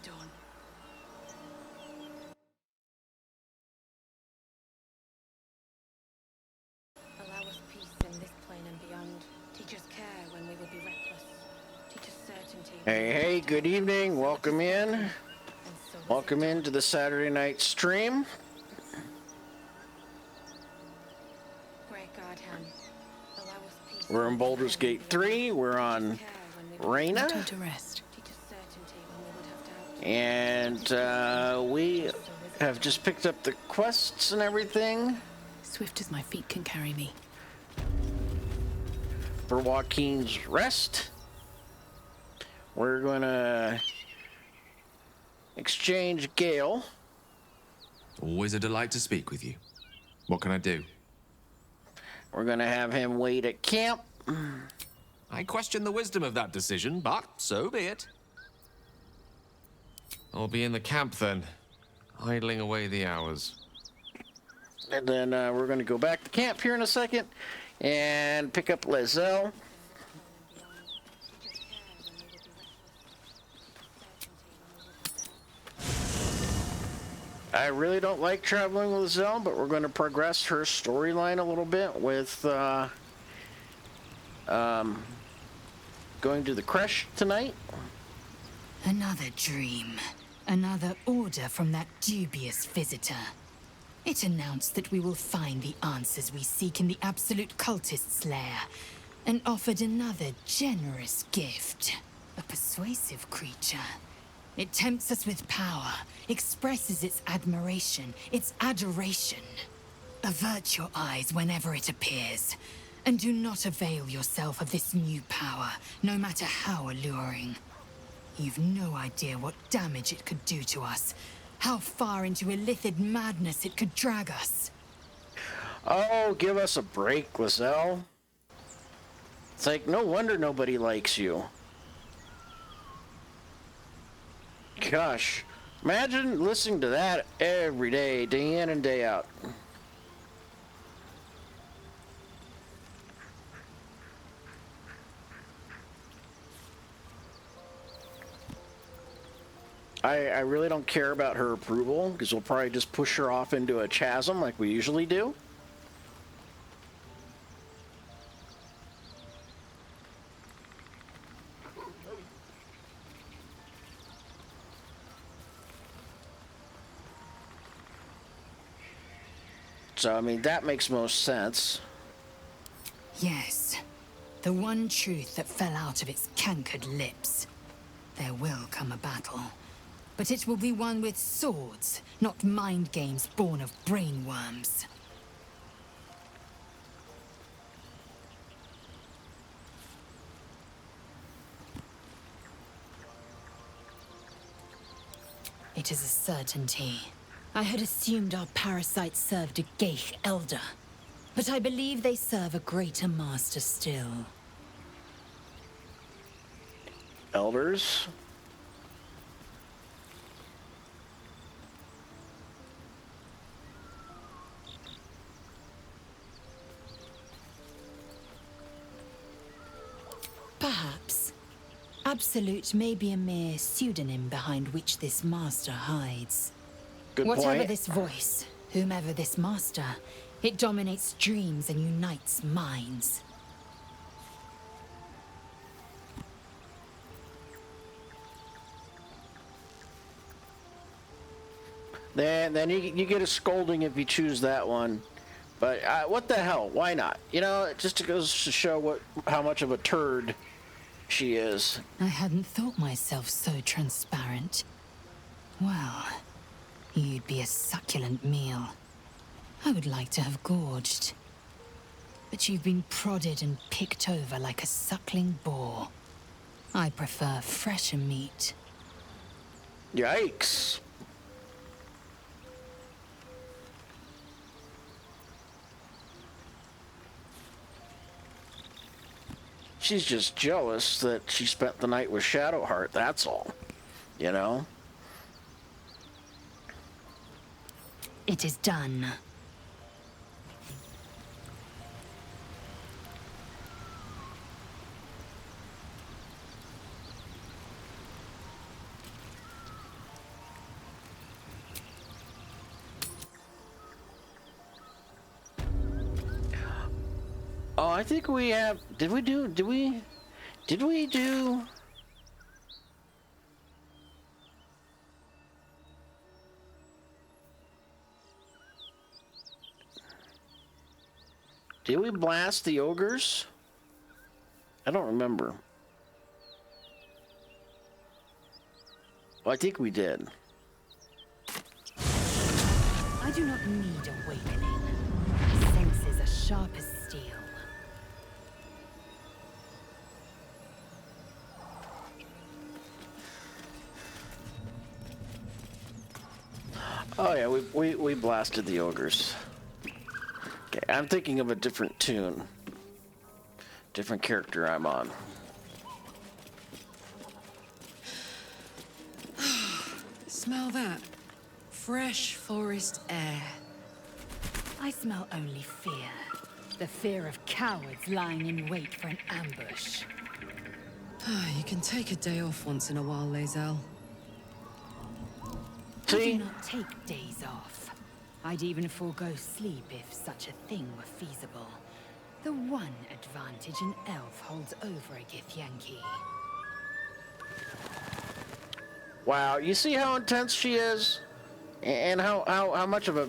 done. Allow us peace in this plane and beyond. Teach us care when we would be reckless. Teach us certainty. Hey, good evening. Welcome in. Welcome into the Saturday night stream. We're in Baldur's Gate 3. We're on Reyna. And we have just picked up the quests and everything. Swift as my feet can carry me. For Joaquin's rest. We're going to exchange Gale. Always a delight to speak with you. What can I do? We're going to have him wait at camp. I question the wisdom of that decision, but so be it. I'll be in the camp then, idling away the hours. And then we're going to go back to camp here in a second and pick up Lizelle. I really don't like traveling with Lizelle, but we're going to progress her storyline a little bit with going to the Creche tonight. Another dream. Another order from that dubious visitor. It announced that we will find the answers we seek in the absolute cultist's lair, and offered another generous gift. A persuasive creature. It tempts us with power, expresses its admiration, its adoration. Avert your eyes whenever it appears, and do not avail yourself of this new power, no matter how alluring. You've no idea what damage it could do to us, how far into illithid madness it could drag us. Oh, give us a break, Lizelle. It's like, no wonder nobody likes you. Gosh, imagine listening to that every day, day in and day out. I really don't care about her approval, because we'll probably just push her off into a chasm like we usually do. So, I mean, that makes most sense. Yes, the one truth that fell out of its cankered lips. There will come a battle, but it will be one with swords, not mind games born of brainworms. It is a certainty. I had assumed our parasites served a Geich elder, but I believe they serve a greater master still. Elders? Perhaps. Absolute may be a mere pseudonym behind which this master hides. Good Whatever point. this voice, whomever this master, it dominates dreams and unites minds. Then you get a scolding if you choose that one. But what the hell? Why not? You know, it just goes to show how much of a turd she is. I hadn't thought myself so transparent. Well, you'd be a succulent meal. I would like to have gorged. But you've been prodded and picked over like a suckling boar. I prefer fresher meat. Yikes. She's just jealous that she spent the night with Shadowheart, that's all. You know? It is done. Oh, I think we have. Did we do? Did we blast the ogres? I don't remember. Well, I think we did. I do not need awakening. My senses are sharp as steel. Oh yeah, we blasted the ogres. Okay, I'm thinking of a different tune. Different character I'm on. Smell that? Fresh forest air. I smell only fear. The fear of cowards lying in wait for an ambush. You can take a day off once in a while, Lae'zel. I See? do not take days off. I'd even forego sleep if such a thing were feasible. The one advantage an elf holds over a Githyanki. Wow, you see how intense she is? And how much of a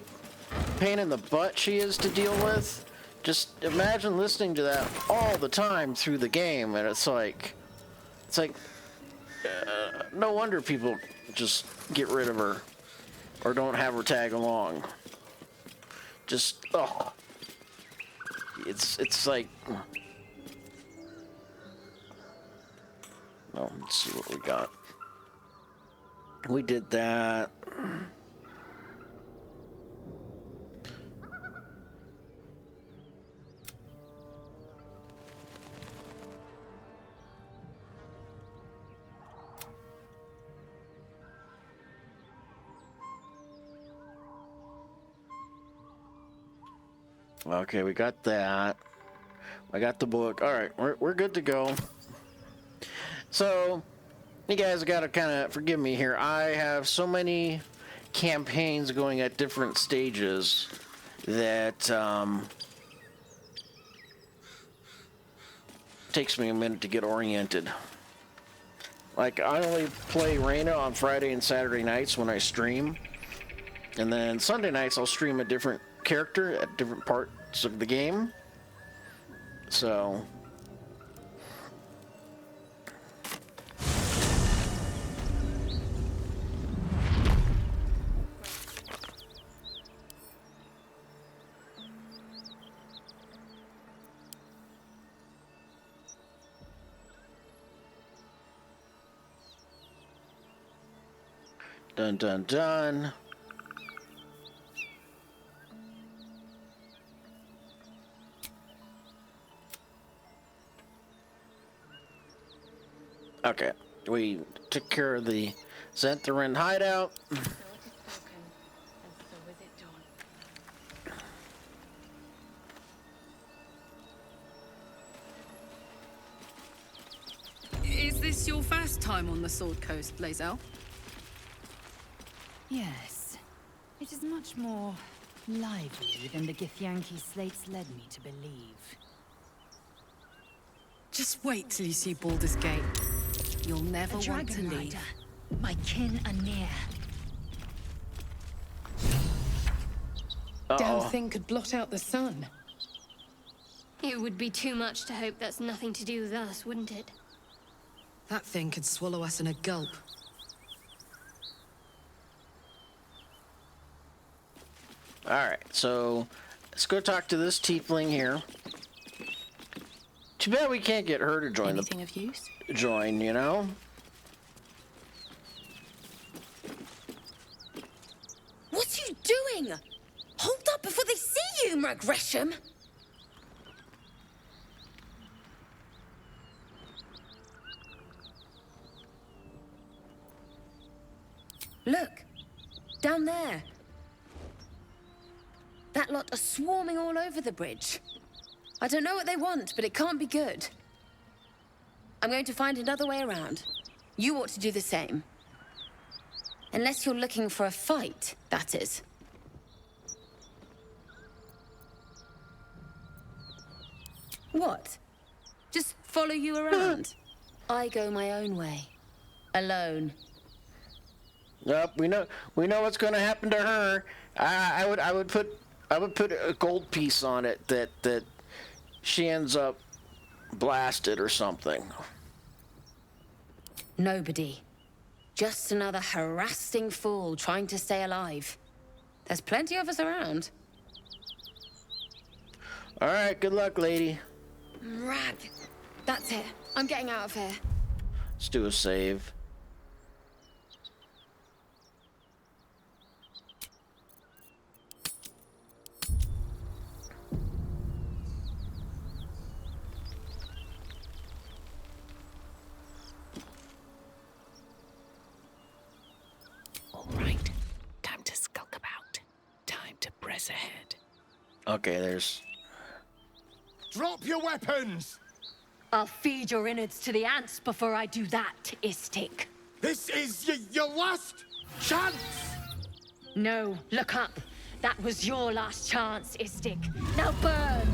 pain in the butt she is to deal with? Just imagine listening to that all the time through the game, and it's like, no wonder people just get rid of her or don't have her tag along. Just, oh. It's like, no, let's see what we got. We did that. Okay, we got that. I got the book. All right, we're good to go. So, you guys gotta kind of forgive me here. I have so many campaigns going at different stages that takes me a minute to get oriented. Like, I only play Reyna on Friday and Saturday nights when I stream, and then Sunday nights I'll stream a different character at different parts of the game. So dun dun dun. Okay, we took care of the Xantharin hideout. So it is spoken, and so is it done. Is this your first time on the Sword Coast, Lae'zel? Yes. It is much more lively than the Githyanki slates led me to believe. Just wait till you see Baldur's Gate. You'll never A want to dragon leave. rider. My kin are near. Damn thing could blot out the sun. It would be too much to hope that's nothing to do with us, wouldn't it? That thing could swallow us in a gulp. Alright, so let's go talk to this tiefling here. Too bad we can't get her to join Anything of use? you know? What are you doing? Hold up before they see you, Gresham! Look, down there. That lot are swarming all over the bridge. I don't know what they want, but it can't be good. I'm going to find another way around. You ought to do the same. Unless you're looking for a fight, that is. What? Just follow you around? I go my own way. Alone. Yep, we know what's going to happen to her. I would put a gold piece on it that she ends up blasted or something. Nobody. Just another harassing fool trying to stay alive. There's plenty of us around. All right, good luck, lady. Rad. That's it. I'm getting out of here. Let's do a save. All right. Time to skulk about. Time to press ahead. Okay, there's... Drop your weapons! I'll feed your innards to the ants before I do that, Istik. This is your last chance! No, look up. That was your last chance, Istik. Now burn!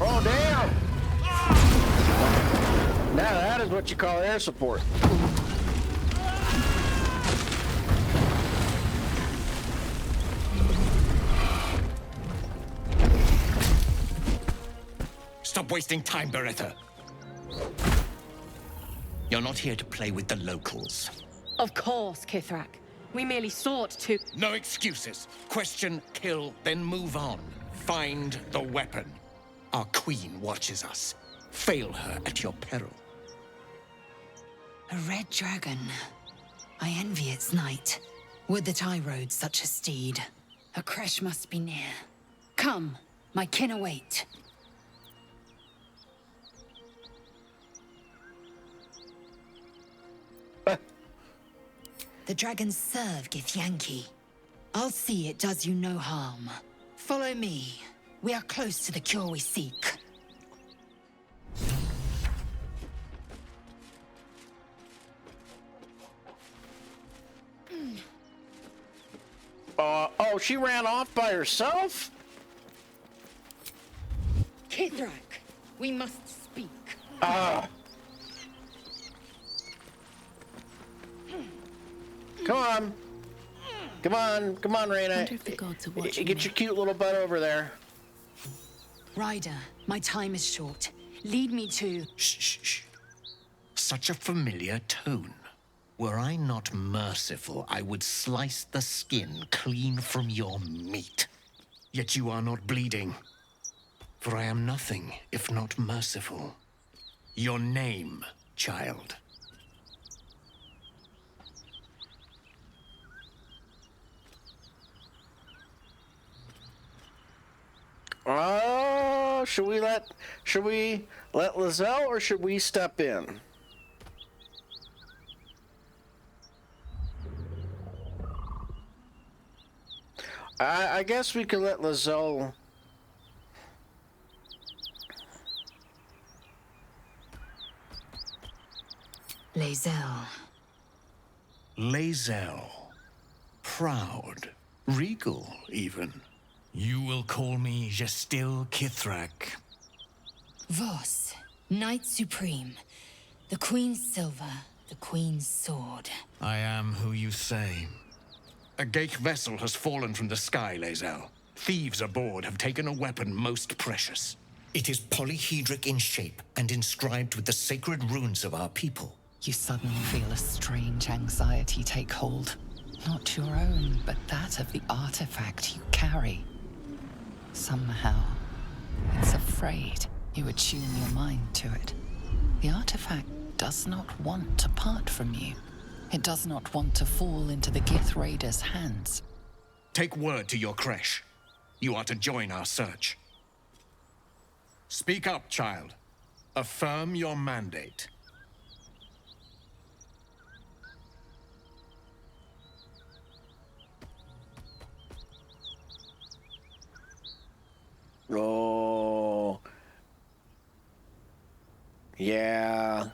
Oh, damn! Now that is what you call air support. Stop wasting time, Beretta. You're not here to play with the locals. Of course, Kithrak. We merely sought to... No excuses. Question, kill, then move on. Find the weapon. Our queen watches us. Fail her at your peril. A red dragon. I envy its knight. Would that I rode such a steed. A Creche must be near. Come, my kin await. The dragons serve Githyanki. I'll see it does you no harm. Follow me. We are close to the cure we seek. Oh, she ran off by herself? Kithrak, we must speak. Come on. Come on, come on, Reyna. Wonder if the gods are watching Get me. your cute little butt over there. Ryder, my time is short. Lead me to... Shh, shh, shh. Such a familiar tone. Were I not merciful, I would slice the skin clean from your meat. Yet you are not bleeding. For I am nothing if not merciful. Your name, child. Should we let Lizelle, or should we step in? I guess we could let Lizelle. Lizelle. Lizelle. Proud. Regal, even. You will call me Gestil Kithrak. Voss, Knight Supreme. The Queen's silver, the Queen's sword. I am who you say. A Geich vessel has fallen from the sky, Lizelle. Thieves aboard have taken a weapon most precious. It is polyhedric in shape and inscribed with the sacred runes of our people. You suddenly feel a strange anxiety take hold. Not your own, but that of the artifact you carry. Somehow, it's afraid you attune your mind to it. The artifact does not want to part from you. It does not want to fall into the Gith Raiders' hands. Take word to your Creche. You are to join our search. Speak up, child. Affirm your mandate. Oh, yeah.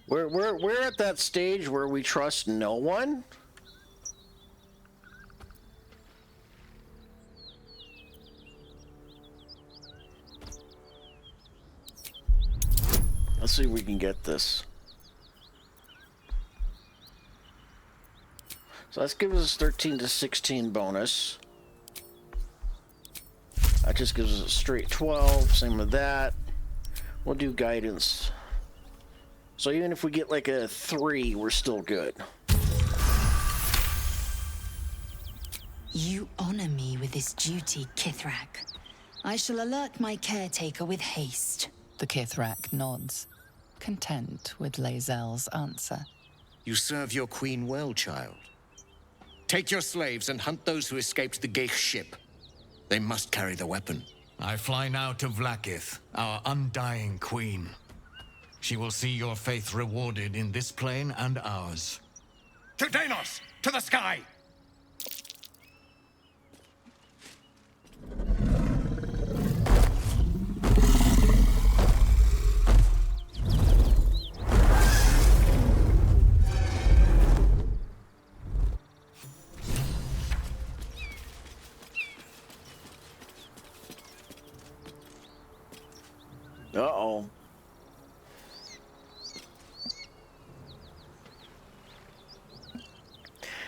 We're at that stage where we trust no one. Let's see if we can get this. So that gives us 13 to 16 bonus. That just gives us a straight 12. Same with that. We'll do guidance. So even if we get like a 3, we're still good. You honor me with this duty, Githrak. I shall alert my caretaker with haste. The Githrak nods, content with Lae'zel's answer. You serve your queen well, child. Take your slaves and hunt those who escaped the Geich ship. They must carry the weapon. I fly now to Vlaakith, our undying queen. She will see your faith rewarded in this plane and ours. To Danos! To the sky! Uh-oh.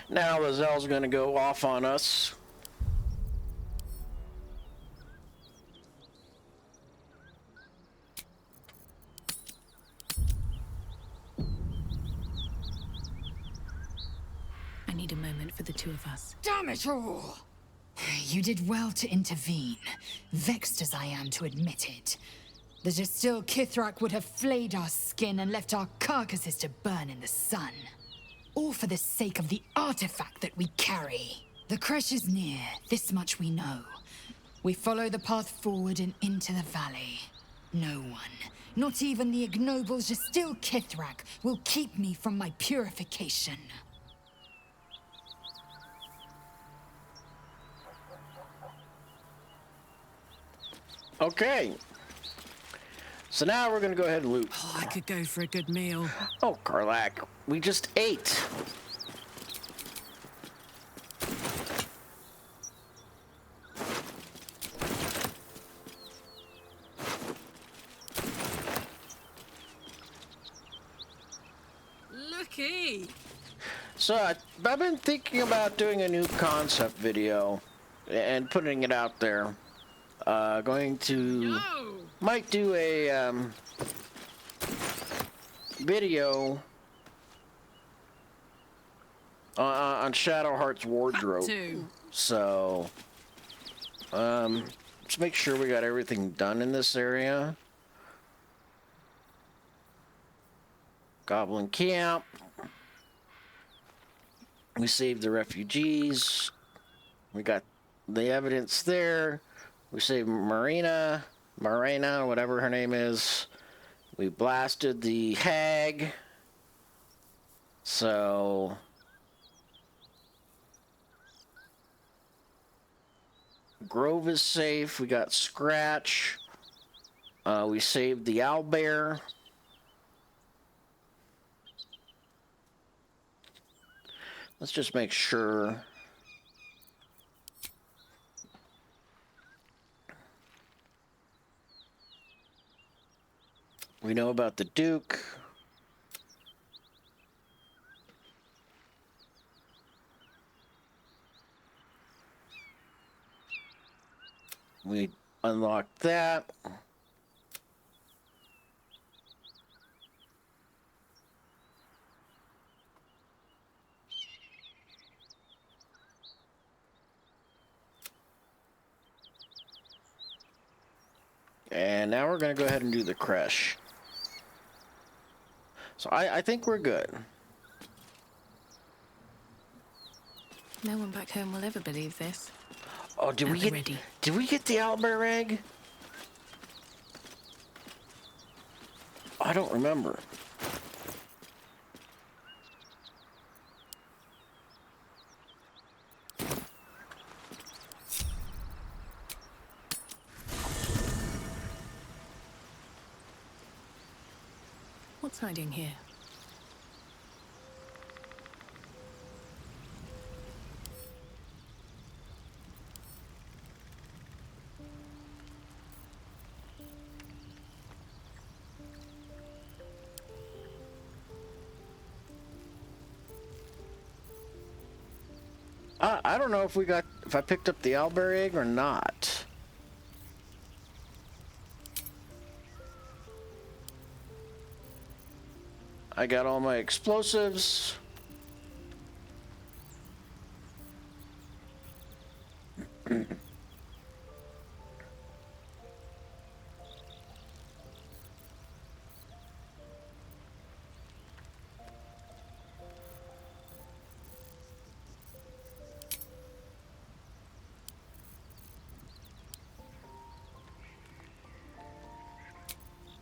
Now Lae'zel's gonna go off on us. I need a moment for the two of us. Damn it all! You did well to intervene, vexed as I am to admit it. The still Githrak would have flayed our skin and left our carcasses to burn in the sun. All for the sake of the artifact that we carry. The Creche is near, this much we know. We follow the path forward and into the valley. No one, not even the ignoble still Githrak, will keep me from my purification. Okay. So now we're gonna go ahead and loot. Oh, I could go for a good meal. Oh, Karlak, we just ate. Looky! So I've been thinking about doing a new concept video and putting it out there. Going to might do a video on Shadowheart's wardrobe. So let's make sure we got everything done in this area. Goblin camp. We saved the refugees. We got the evidence there. We saved Marina, whatever her name is. We blasted the hag. So Grove is safe. We got Scratch. We saved the owlbear. Let's just make sure. We know about the Duke. We unlocked that. And now we're going to go ahead and do the Creche. So I think we're good. No one back home will ever believe this. Oh, did we get the owlbear egg? I don't remember. What's hiding here? I don't know if I picked up the owlbear egg or not. I got all my explosives.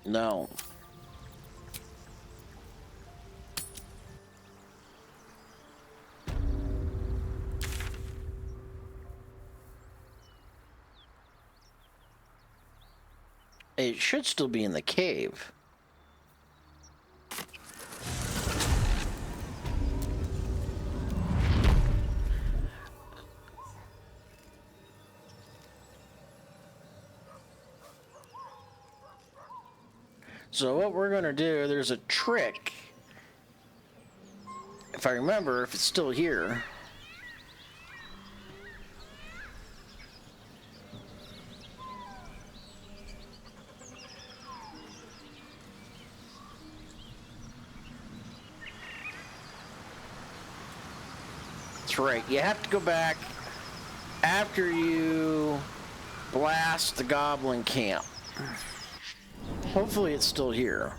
No. It should still be in the cave. So what we're going to do, there's a trick. If I remember, if it's still here. That's right. You have to go back after you blast the goblin camp. Hopefully it's still here.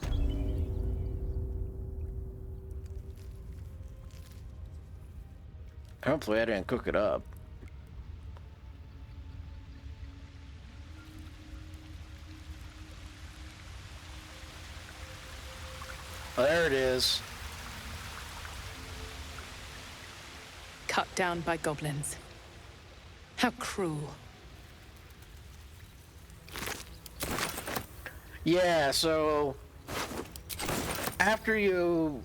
Hopefully I didn't cook it up. Oh, there it is. Cut down by goblins. How cruel. Yeah, so after you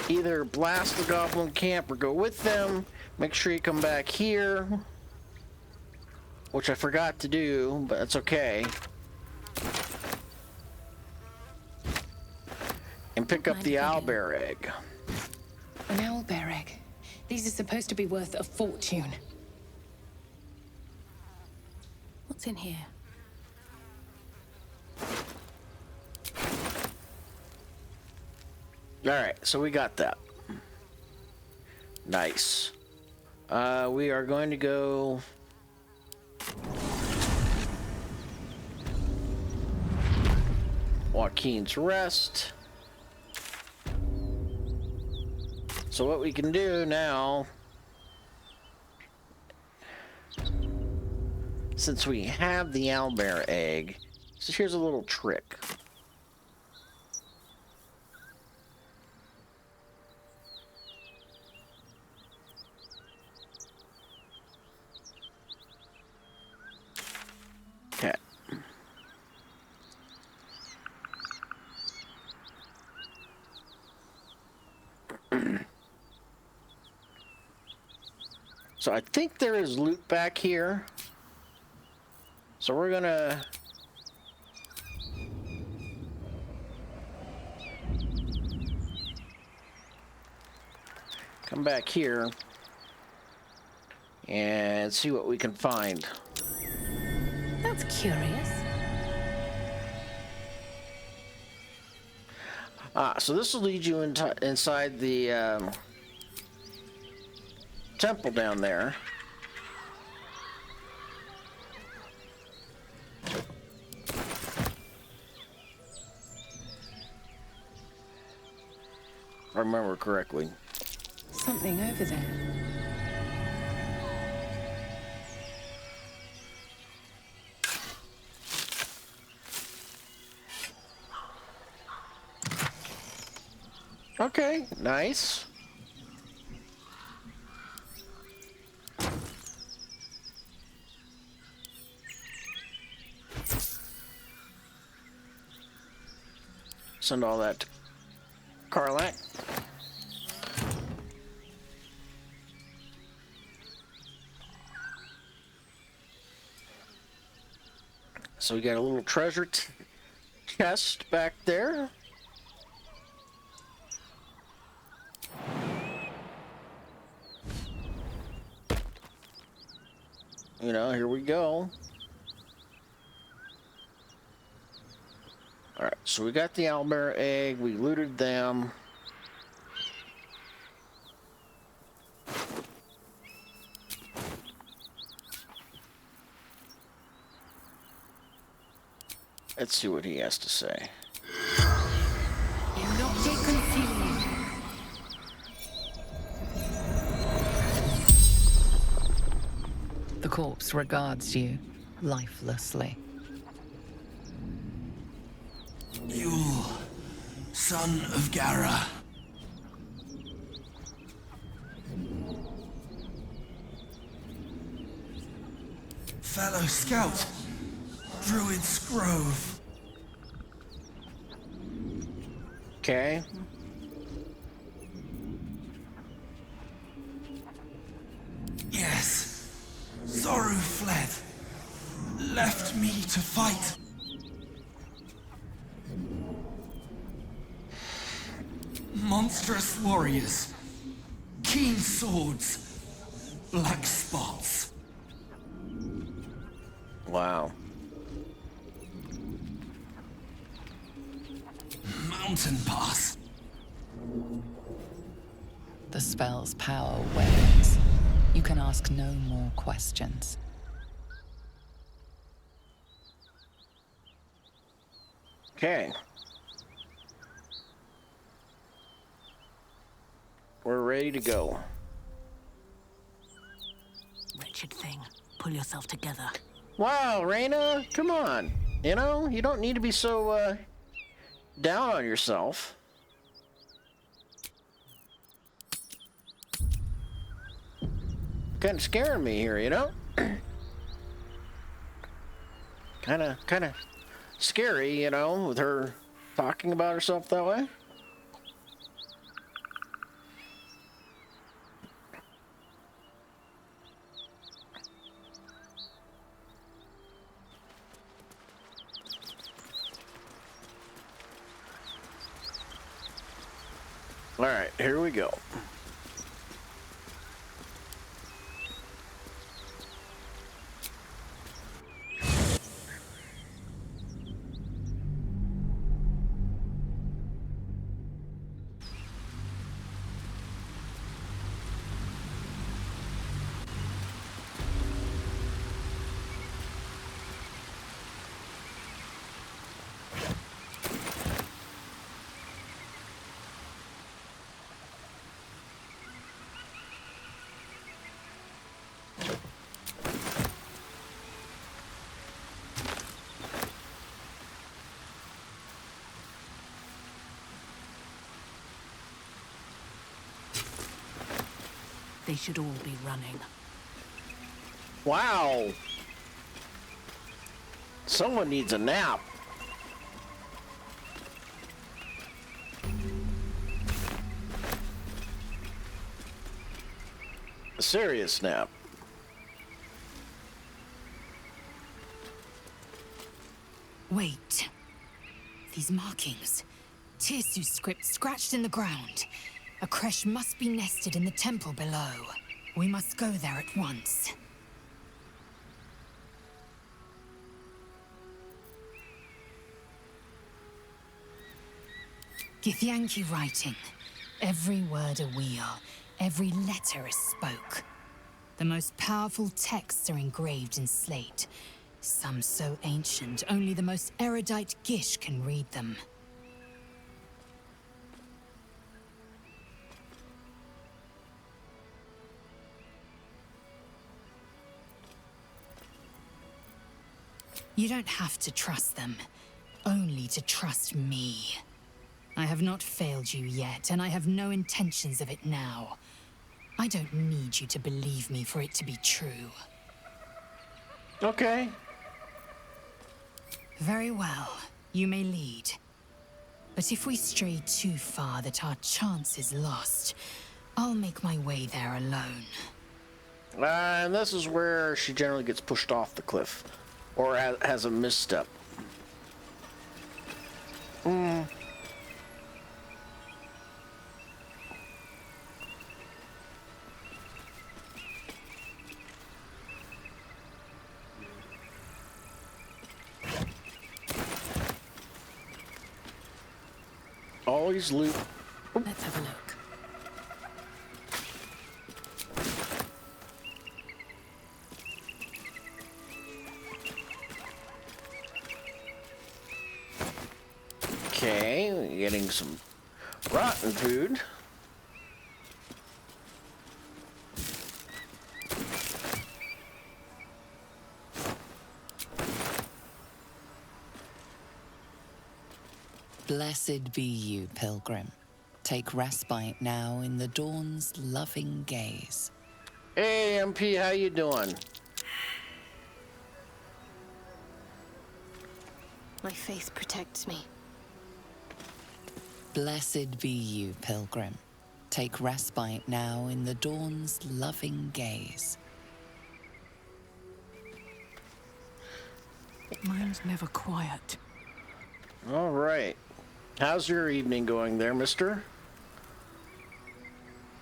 either blast the goblin camp or go with them, make sure you come back here, which I forgot to do, but that's okay. And pick up the owlbear egg. An owlbear egg. These are supposed to be worth a fortune. What's in here? Alright, so we got that. Nice. We are going to go... Joaquin's Rest. So what we can do now, since we have the owlbear egg, so here's a little trick. Okay. So I think there is loot back here. So we're gonna come back here and see what we can find. That's curious. So this will lead you inside the temple down there. If I remember correctly. Something over there. Okay, nice. Send all that to Karlak. So we got a little treasure chest back there. you know, here we go. Alright, so we got the owlbear egg, we looted them. Let's see what he has to say. The corpse regards you lifelessly. You, son of Gara. Fellow scout, Druid's Grove. Okay. Yes, Zoru fled. Left me to fight. Monstrous warriors. Keen swords. Black spots. Wow. Mountain pass. The spell's power wanes. You can ask no more questions. Okay. We're ready to go. Wretched thing. Pull yourself together. Wow, Reyna, come on. You know, you don't need to be so, down on yourself. Kind of scaring me here, you know? kind of scary, you know, with her talking about herself that way. All right, here we go. They should all be running. Wow. Someone needs a nap. A serious nap. Wait. These markings. Tirsu script scratched in the ground. A creche must be nested in the temple below. We must go there at once. Githyanki writing. Every word a wheel, every letter is spoke. The most powerful texts are engraved in slate. Some so ancient, only the most erudite Gish can read them. You don't have to trust them, only to trust me. I have not failed you yet, and I have no intentions of it now. I don't need you to believe me for it to be true. Okay. Very well, you may lead. But if we stray too far that our chance is lost, I'll make my way there alone. And this is where she generally gets pushed off the cliff. Or has a misstep. Always loot. Let's have a look. Okay, getting some rotten food. Blessed be you, pilgrim. Take respite now in the dawn's loving gaze. Hey, MP, how you doing? My faith protects me. Blessed be you, pilgrim. Take respite now in the dawn's loving gaze. Mine's never quiet. All right. How's your evening going there, mister?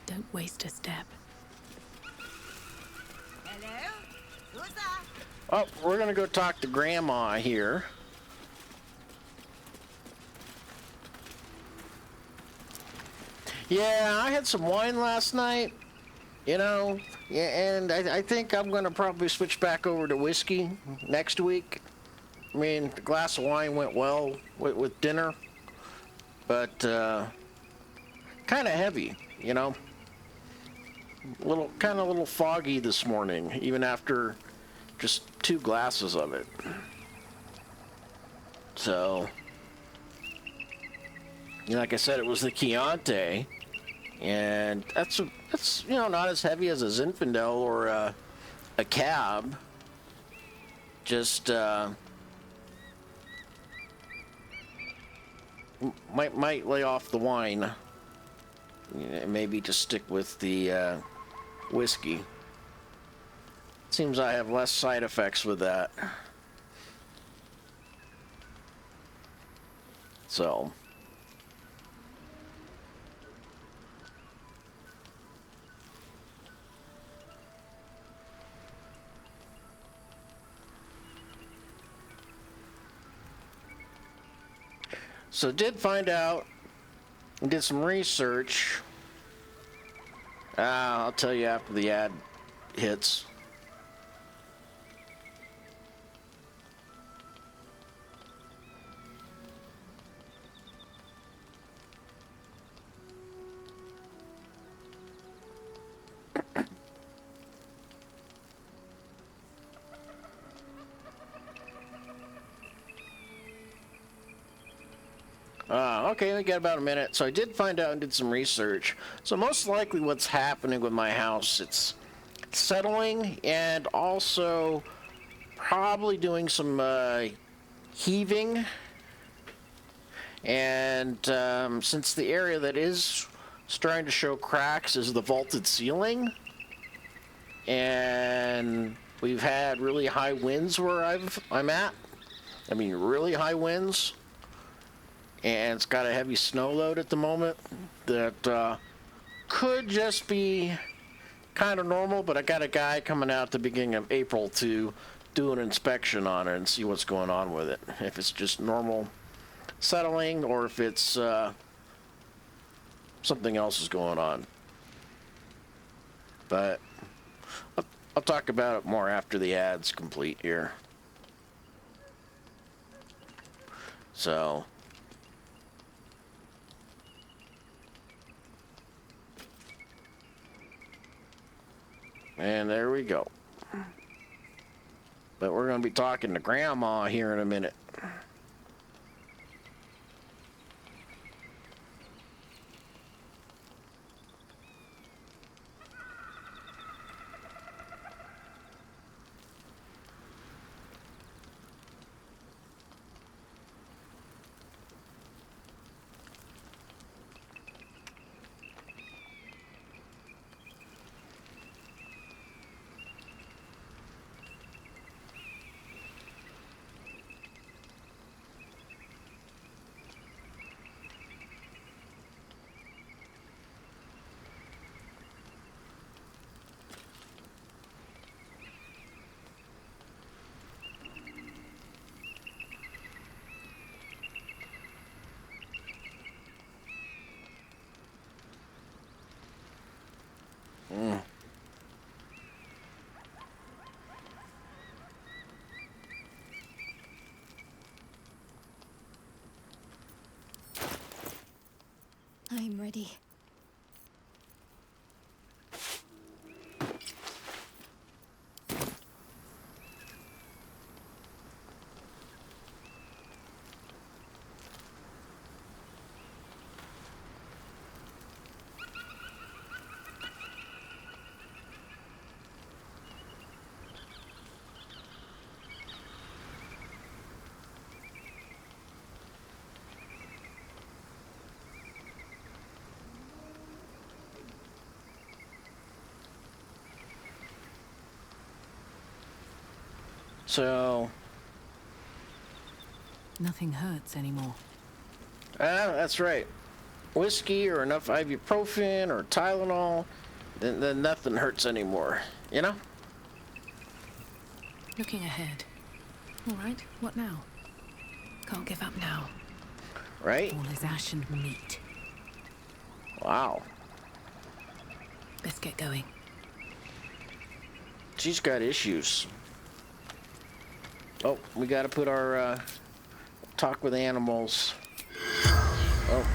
Don't waste a step. Hello? Who's that? Oh, we're gonna go talk to Grandma here. Yeah, I had some wine last night, you know, yeah, and I think I'm gonna probably switch back over to whiskey next week. I mean, the glass of wine went well with dinner, but kind of heavy, you know. Kind of a little foggy this morning, even after just 2 glasses of it. So, you know, like I said, it was the Chianti, and that's you know, not as heavy as a Zinfandel or a Cab. Just might lay off the wine. Maybe just stick with the whiskey. Seems I have less side effects with that. So. So did find out, did some research. I'll tell you after the ad hits. Okay, we got about a minute. So I did find out and did some research. So most likely what's happening with my house, it's settling and also probably doing some heaving. And since the area that is starting to show cracks is the vaulted ceiling, and we've had really high winds where I'm at. I mean, really high winds. And it's got a heavy snow load at the moment that could just be kind of normal, but I got a guy coming out at the beginning of April to do an inspection on it and see what's going on with it. If it's just normal settling or if it's something else is going on. But I'll talk about it more after the ad's complete here. So. And there we go. But we're going to be talking to Grandma here in a minute. I'm ready. So, Nothing hurts anymore. that's right. Whiskey or enough ibuprofen or Tylenol, then nothing hurts anymore. You know? Looking ahead. All right, what now? Can't give up now. Right? All is ash and meat. Wow. Let's get going. She's got issues. Oh, we gotta put our, talk with animals. Oh.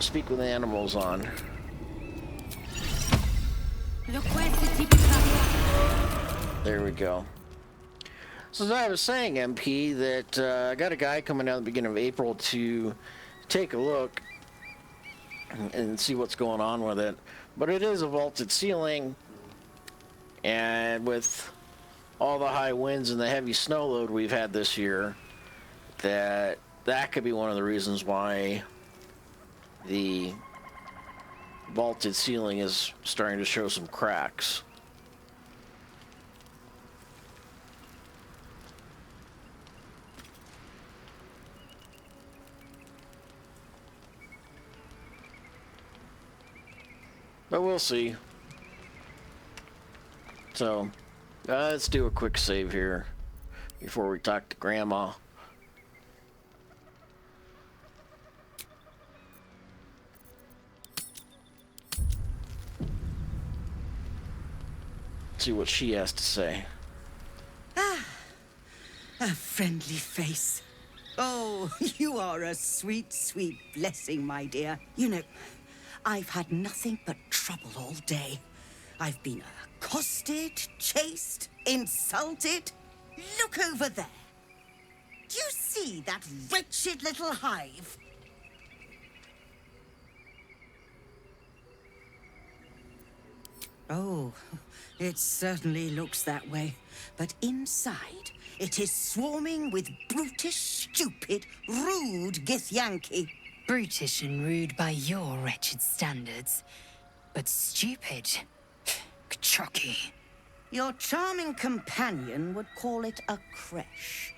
Speak with animals on. There we go. So as I was saying, MP, that I got a guy coming out at the beginning of April to take a look and see what's going on with it. But it is a vaulted ceiling, and with all the high winds and the heavy snow load we've had this year, that could be one of the reasons why the vaulted ceiling is starting to show some cracks. But we'll see. So, let's do a quick save here before we talk to Grandma. See what she has to say. A friendly face. Oh, you are a sweet, sweet blessing, my dear. You know, I've had nothing but trouble all day. I've been accosted, chased, insulted. Look over there. Do you see that wretched little hive? Oh, it certainly looks that way. But inside, it is swarming with brutish, stupid, rude Githyanki. Brutish and rude by your wretched standards, but stupid. Chucky. Your charming companion would call it a creche,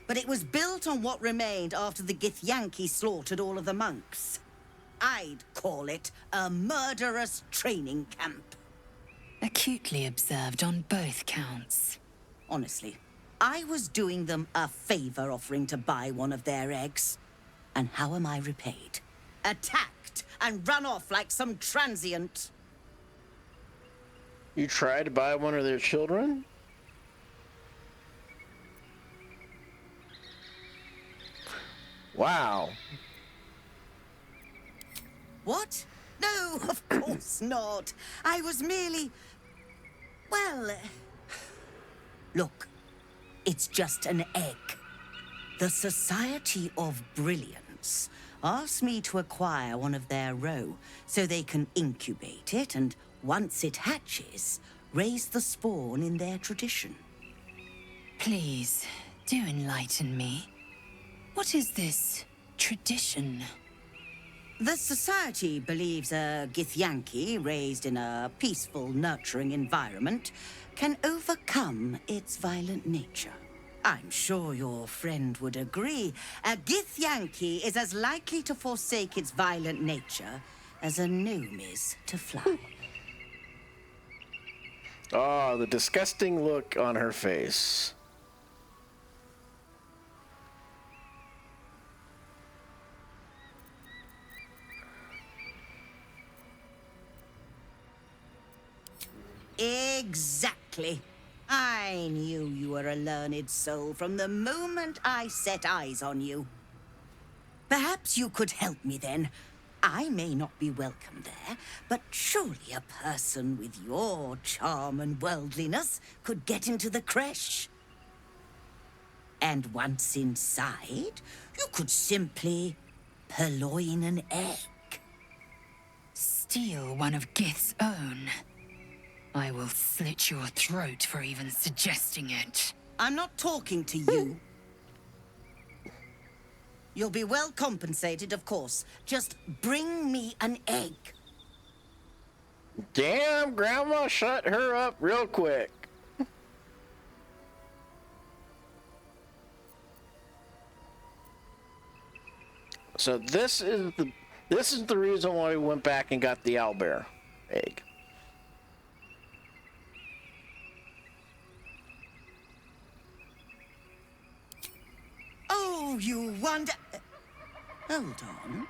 but it was built on what remained after the Githyanki slaughtered all of the monks. I'd call it a murderous training camp. Acutely observed on both counts. Honestly, I was doing them a favor offering to buy one of their eggs. And how am I repaid? Attacked and run off like some transient. You tried to buy one of their children? Wow. What? No, of course not. I was merely... Well... Look, it's just an egg. The Society of Brilliance asked me to acquire one of their roe so they can incubate it and, once it hatches, raise the spawn in their tradition. Please, do enlighten me. What is this tradition? The Society believes a Githyanki raised in a peaceful, nurturing environment can overcome its violent nature. I'm sure your friend would agree. A Githyanki is as likely to forsake its violent nature as a gnome is to fly. Oh, the disgusting look on her face. Exactly. I knew you were a learned soul from the moment I set eyes on you. Perhaps you could help me then. I may not be welcome there, but surely a person with your charm and worldliness could get into the creche. And once inside, you could simply purloin an egg. Steal one of Gith's own. I will slit your throat for even suggesting it. I'm not talking to you. You'll be well compensated, of course. Just bring me an egg. Damn, Grandma shut her up real quick. So this is the reason why we went back and got the owlbear egg. Oh, you wonder... Hold on.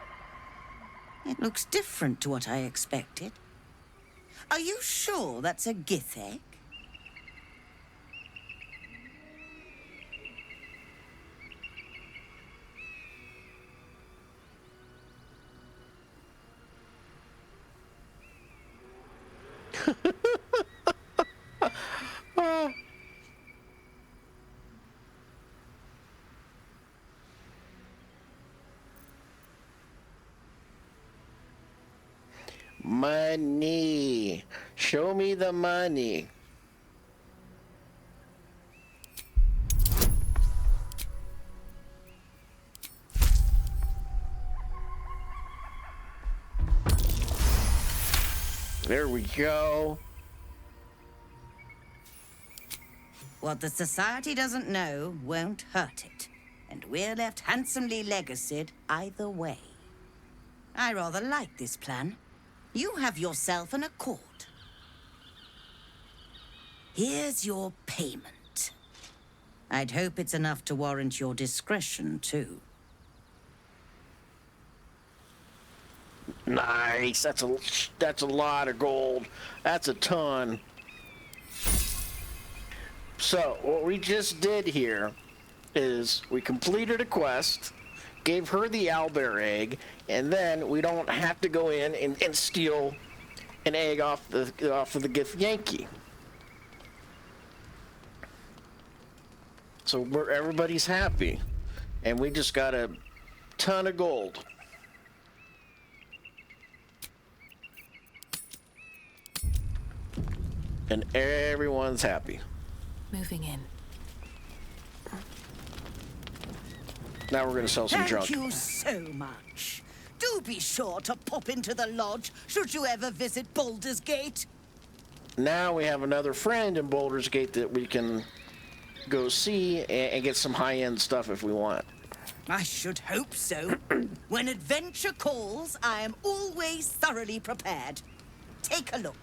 It looks different to what I expected. Are you sure that's a Gith egg? Money. Show me the money. There we go. What the Society doesn't know won't hurt it. And we're left handsomely legacied either way. I rather like this plan. You have yourself an accord. Here's your payment. I'd hope it's enough to warrant your discretion, too. Nice. That's a lot of gold. That's a ton. So, what we just did here is we completed a quest, gave her the owlbear egg, and then we don't have to go in and steal an egg off of the Githyanki. So everybody's happy, and we just got a ton of gold. And everyone's happy. Moving in. Now we're going to sell some junk. Thank you so much. Do be sure to pop into the lodge should you ever visit Baldur's Gate. Now we have another friend in Baldur's Gate that we can go see and get some high-end stuff if we want. I should hope so. When adventure calls, I am always thoroughly prepared. Take a look.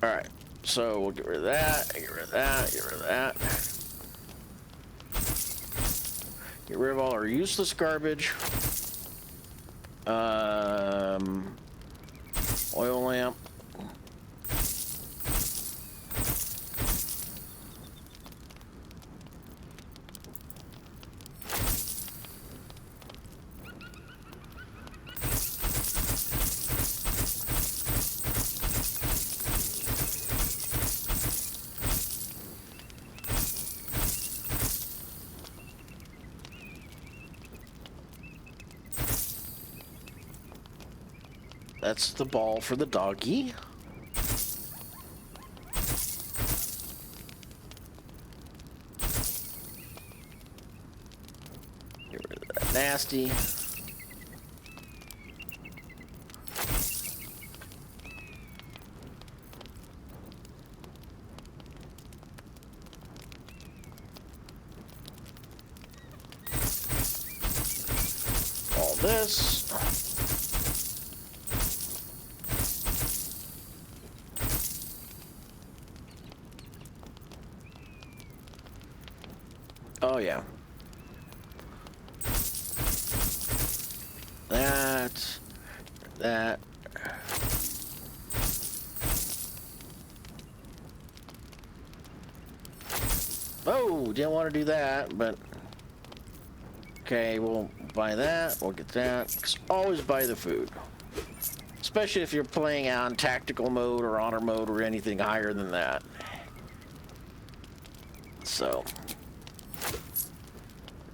Alright, so we'll get rid of that, get rid of that, get rid of that. Get rid of all our useless garbage. Oil lamp. That's the ball for the doggy. Get rid of that nasty. All this. Oh, yeah. That. Oh, we didn't want to do that, but okay, we'll buy that. We'll get that. Just always buy the food, especially if you're playing on tactical mode or honor mode or anything higher than that. So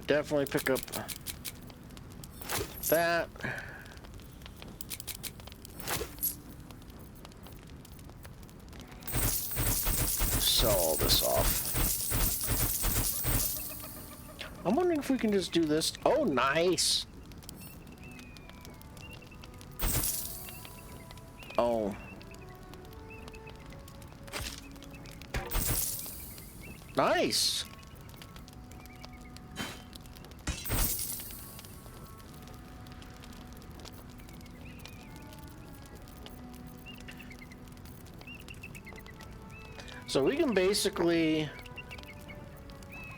definitely pick up that. Sell all this off. I'm wondering if we can just do this. Oh, nice. Oh. Nice. So we can basically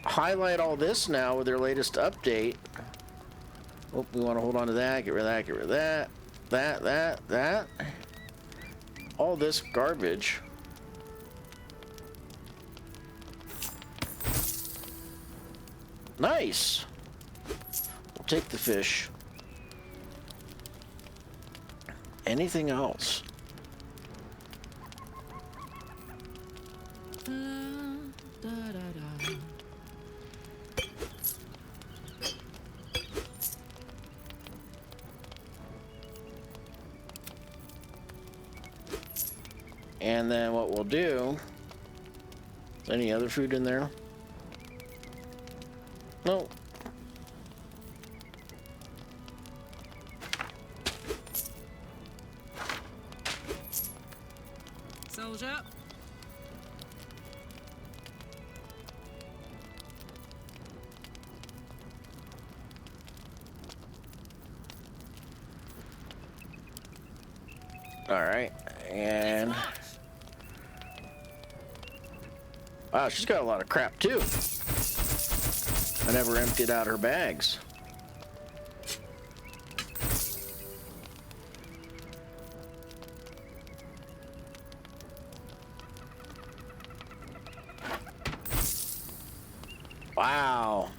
highlight all this now with their latest update. Oh, we want to hold on to that, get rid of that, get rid of that. That. All this garbage. Nice. We'll take the fish. Anything else? And then what we'll do, any other food in there? No. Soldier. All right, and wow, she's got a lot of crap too. I never emptied out her bags. Wow.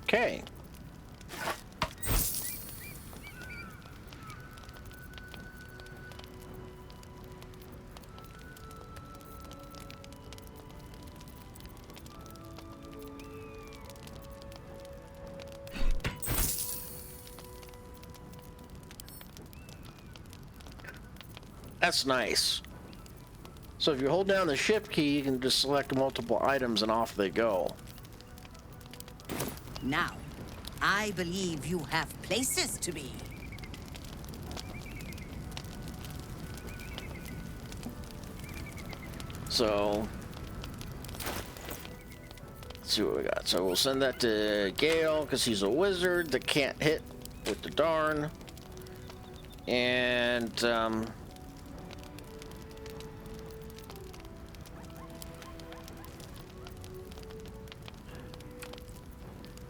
Okay. That's nice. So if you hold down the shift key, you can just select multiple items and off they go. Now, I believe you have places to be. So, let's see what we got. So we'll send that to Gale because he's a wizard that can't hit with the darn. And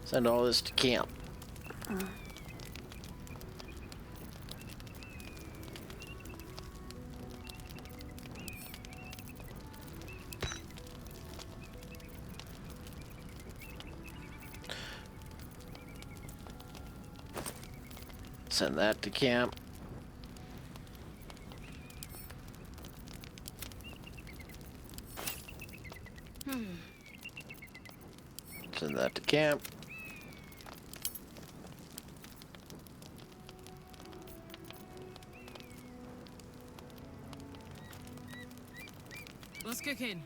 send all this to camp. Send that to camp. Send that to camp. What's cooking?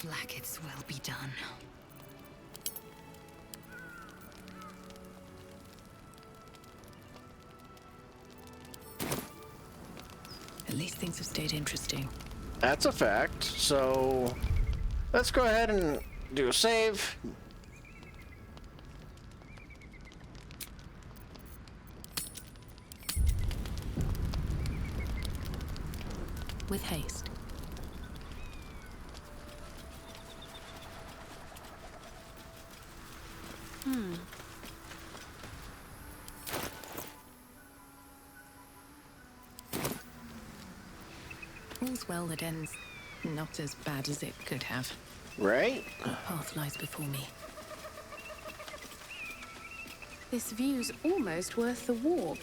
Blacketh's will be done. At least things have stayed interesting. That's a fact. So let's go ahead and do a save. with haste. All's well that ends not as bad as it could have. Right? The path lies before me. This view's almost worth the walk.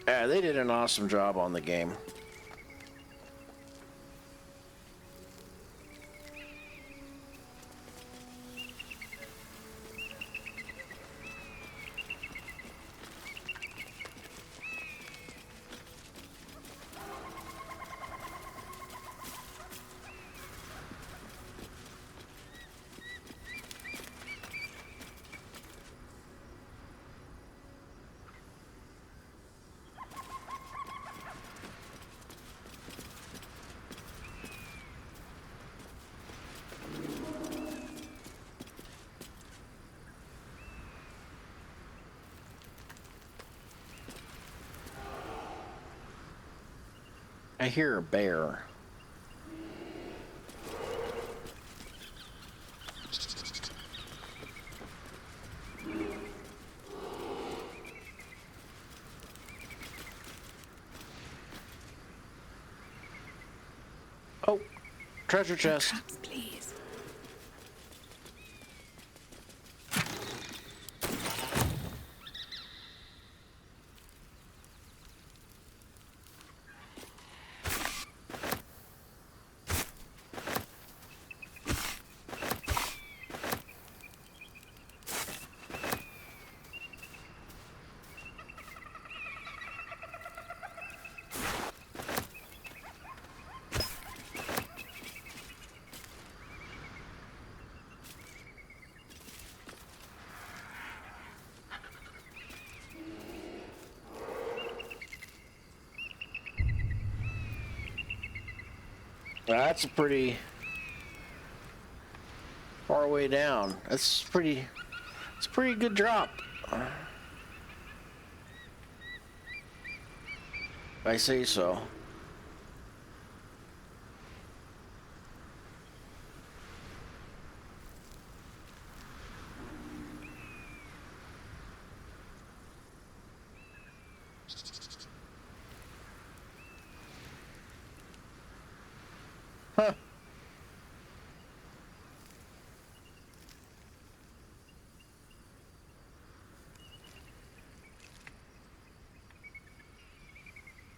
Yeah, they did an awesome job on the game. I hear a bear. Oh, treasure chest. Traps, please. That's a pretty far way down. It's a pretty good drop. If I say so. Huh.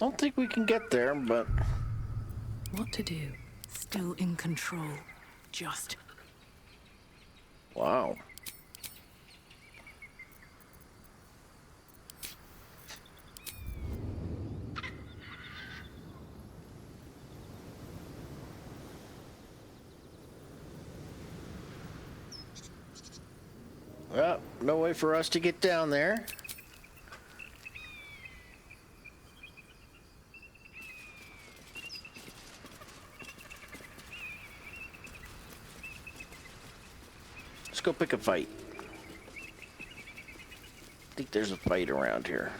Don't think we can get there, but... What to do? Still in control. Just. Wow. Well, no way for us to get down there. Let's go pick a fight. I think there's a fight around here.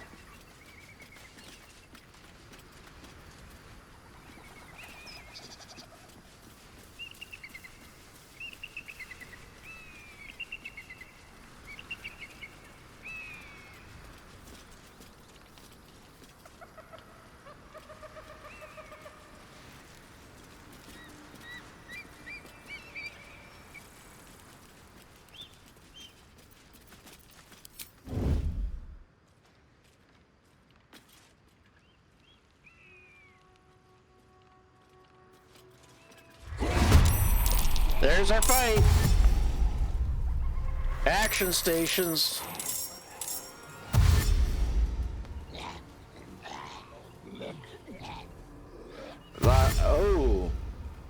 There's our fight. Action stations. Oh,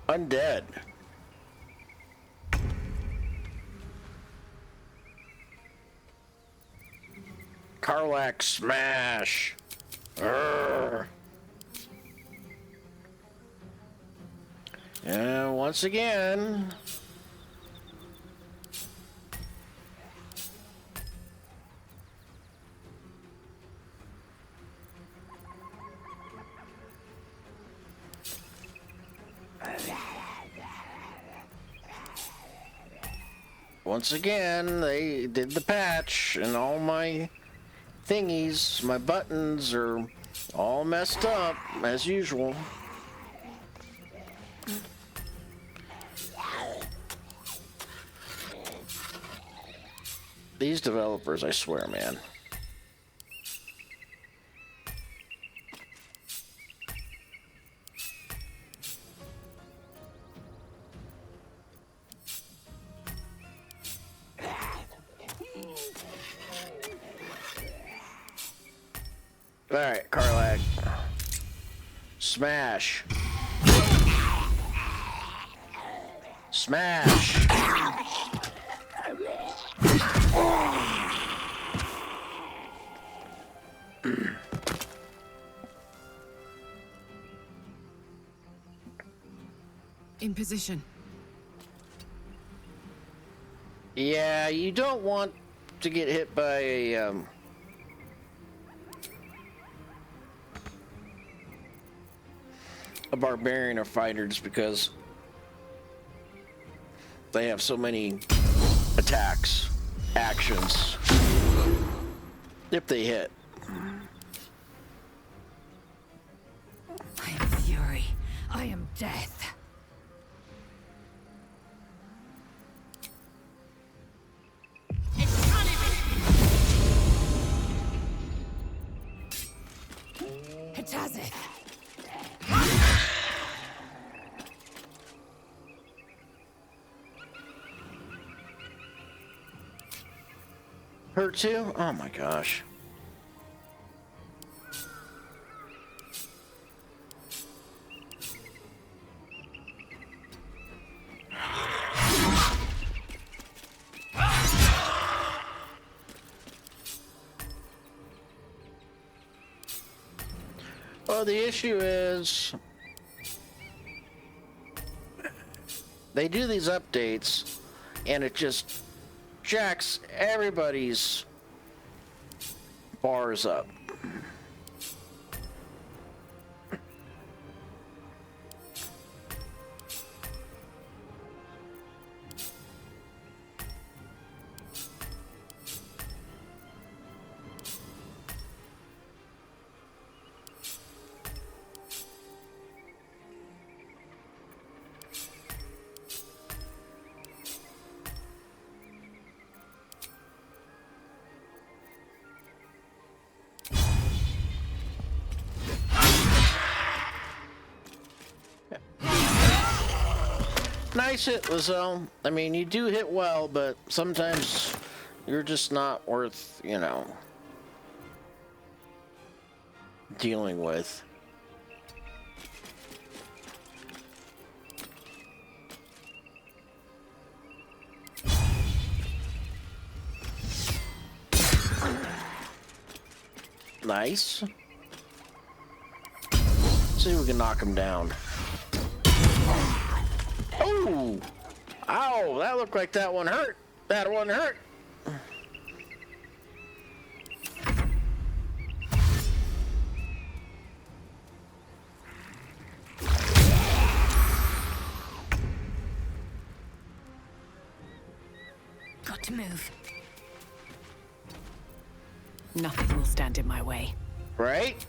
undead. Karlach smash. Urgh. And once again, once again, they did the patch, and all my thingies, my buttons are all messed up, as usual. These developers, I swear, man. Alright, Karlak. Smash. Smash. In position. Yeah, you don't want to get hit by a barbarian or fighter just because they have so many attacks, actions, if they hit. I am fury. I am death. It has it. Her too? Oh my gosh. Well, the issue is they do these updates and it just jacks everybody's bars up. Nice hit, Lizelle. I mean, you do hit well, but sometimes you're just not worth, you know, dealing with. Nice. Let's see if we can knock him down. Oh! Ow! That looked like that one hurt. That one hurt. Got to move. Nothing will stand in my way. Right?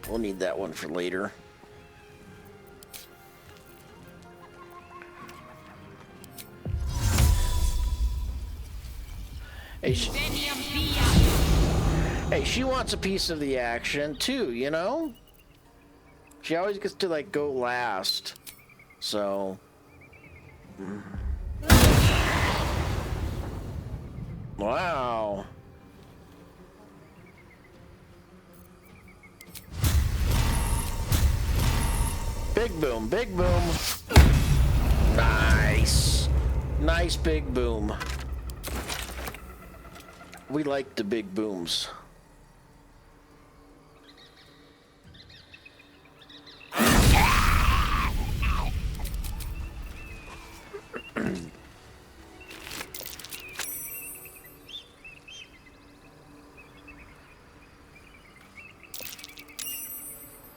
We'll need that one for later. Hey, she wants a piece of the action too, you know? She always gets to like go last. So wow. Big boom, big boom. Nice. Nice big boom. We like the big booms.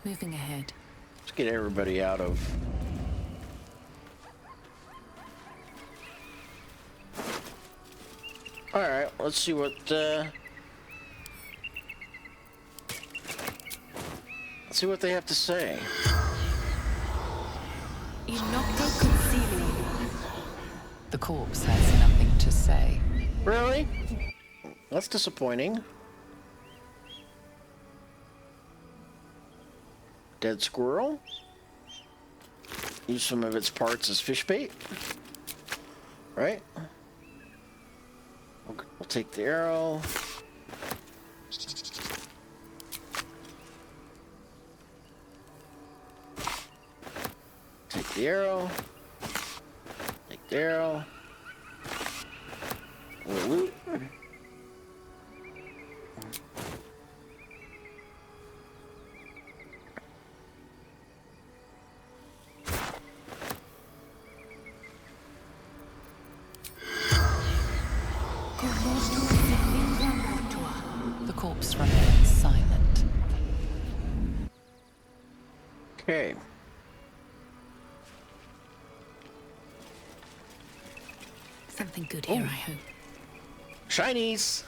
Moving ahead. Let's get everybody out of... Alright, let's see what, let's see what they have to say. The corpse has nothing to say. Really? That's disappointing. Dead squirrel. Use some of its parts as fish bait. Right? We'll take the arrow. Take the arrow. Take the arrow. We'll loot. The corpse remains silent. Okay. Something good here, I hope. Shinies!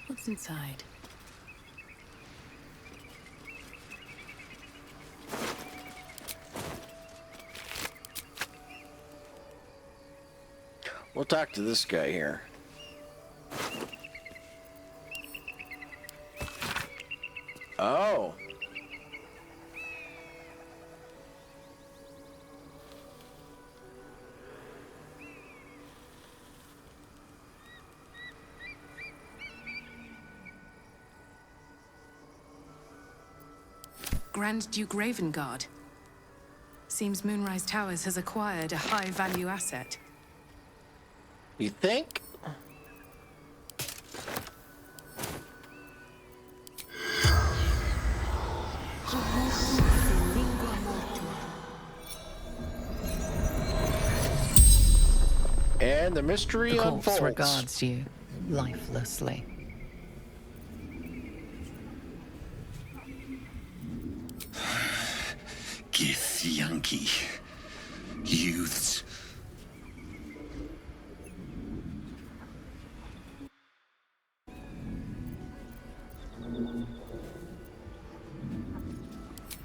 What's inside? We'll talk to this guy here. Oh. Grand Duke Ravengard. Seems Moonrise Towers has acquired a high-value asset. You think? And the mystery The corpse unfolds. regards you lifelessly. Githyanki. Youths.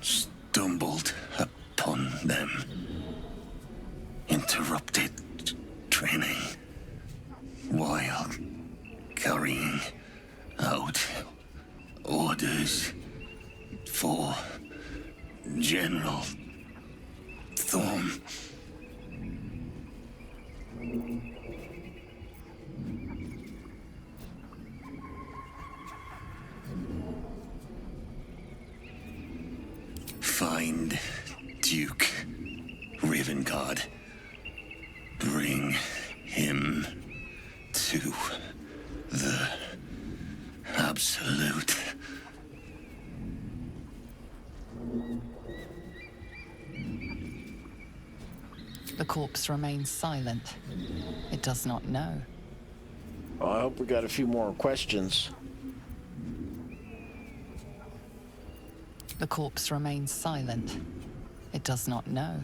Stumbled upon them. Interrupted training. While carrying out orders for General Thorm. Find Duke Ravengard. Bring him to the Absolute. The corpse remains silent. It does not know. Well, I hope we got a few more questions. The corpse remains silent. It does not know.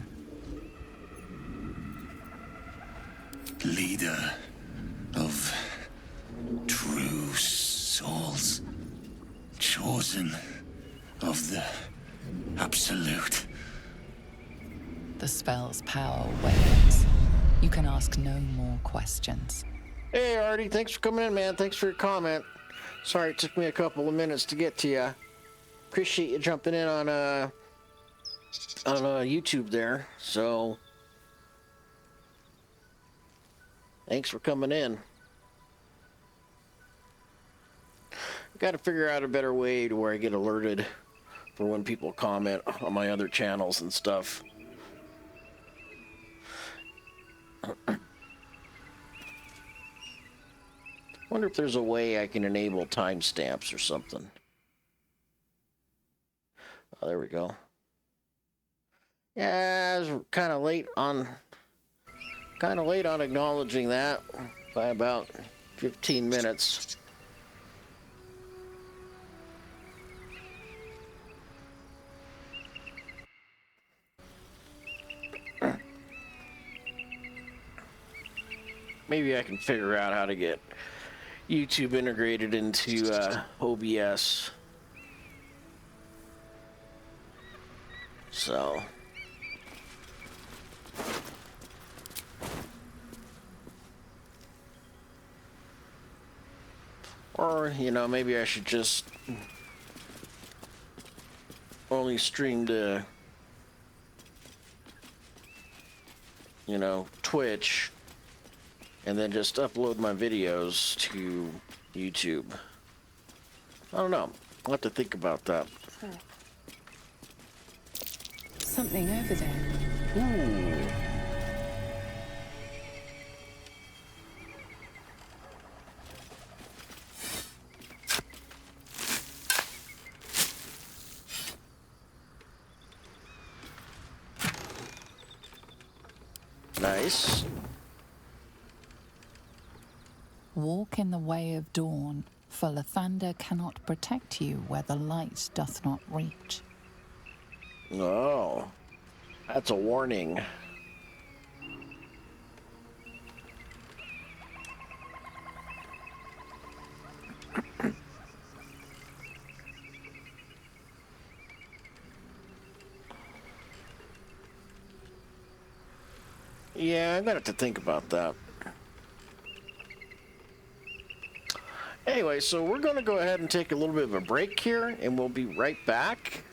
Leader of true souls. Chosen of the Absolute. The spell's power wanes. You can ask no more questions. Hey, Artie, thanks for coming in, man. Thanks for your comment. Sorry it took me a couple of minutes to get to you. Appreciate you jumping in on YouTube there. So, thanks for coming in. Got to figure out a better way to where I get alerted for when people comment on my other channels and stuff. Wonder if there's a way I can enable timestamps or something. Oh, there we go. Yeah, I was kind of late on acknowledging that by about 15 minutes. maybe I can figure out how to get YouTube integrated into OBS. So. Or, you know, maybe I should just only stream to, you know, Twitch, and then just upload my videos to YouTube. I don't know. I'll have to think about that. Something over there. Ooh. Nice. Walk in the way of dawn, for Lathander cannot protect you where the light doth not reach. Oh, that's a warning. Yeah, I'm gonna have to think about that. Anyway, so we're gonna go ahead and take a little bit of a break here, and we'll be right back.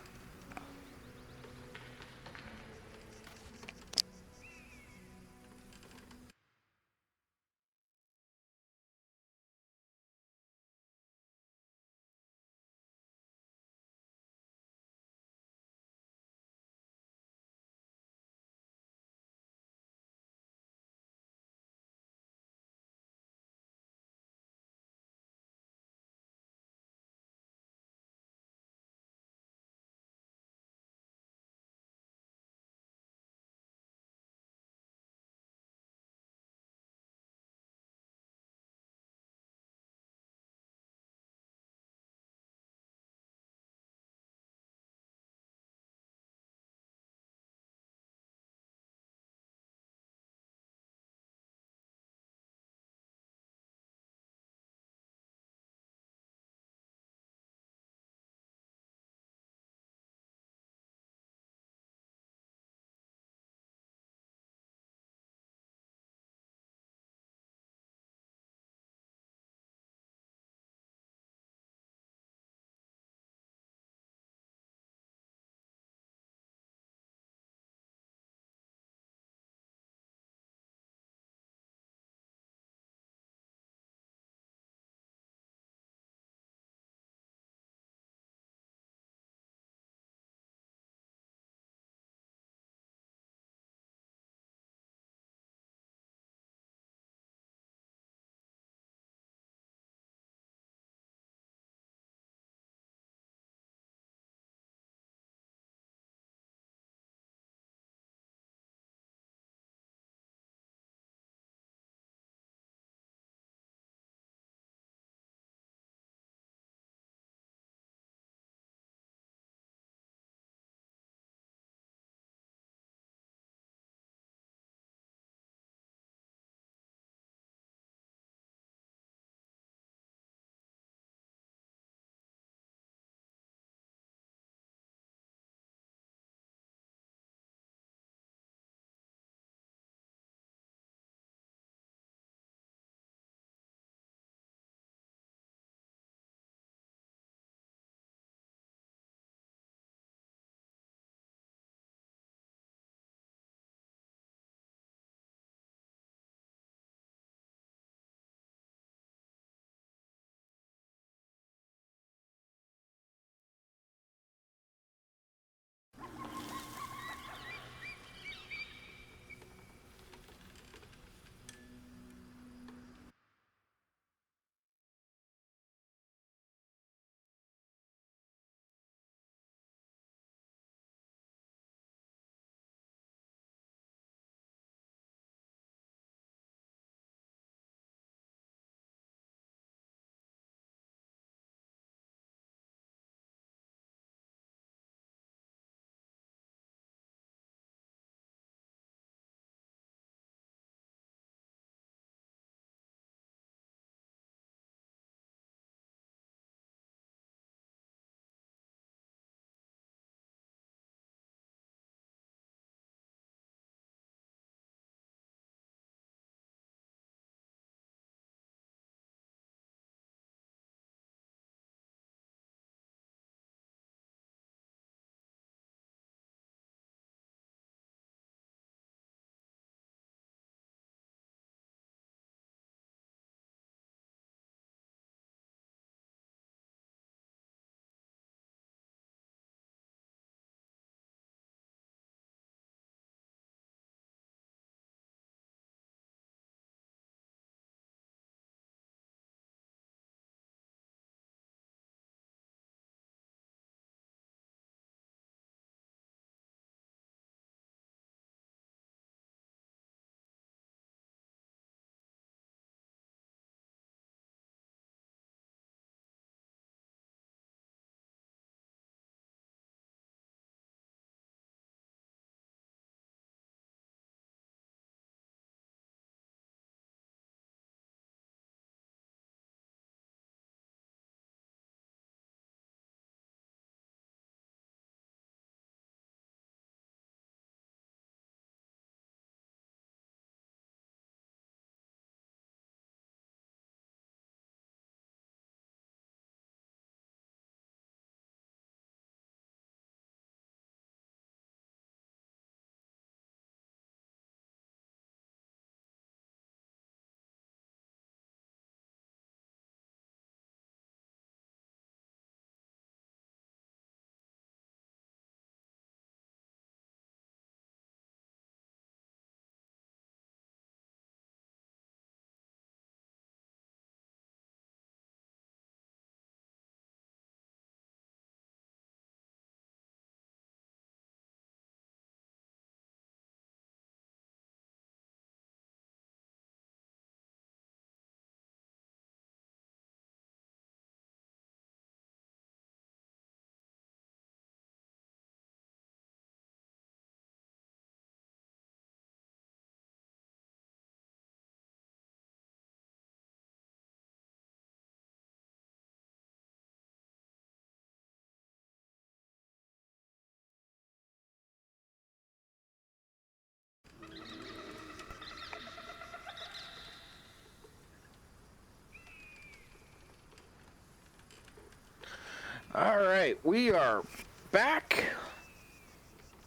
right, we are back.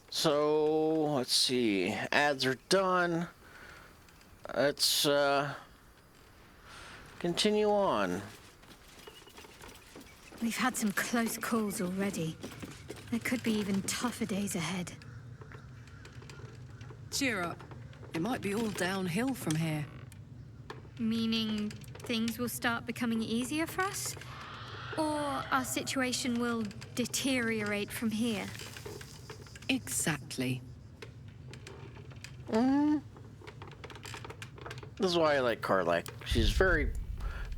So, let's see. Ads are done. Let's continue on. We've had some close calls already. There could be even tougher days ahead. Cheer up. It might be all downhill from here. Meaning things will start becoming easier for us? Or our situation will deteriorate from here? Exactly. This is why I like Carly. She's very,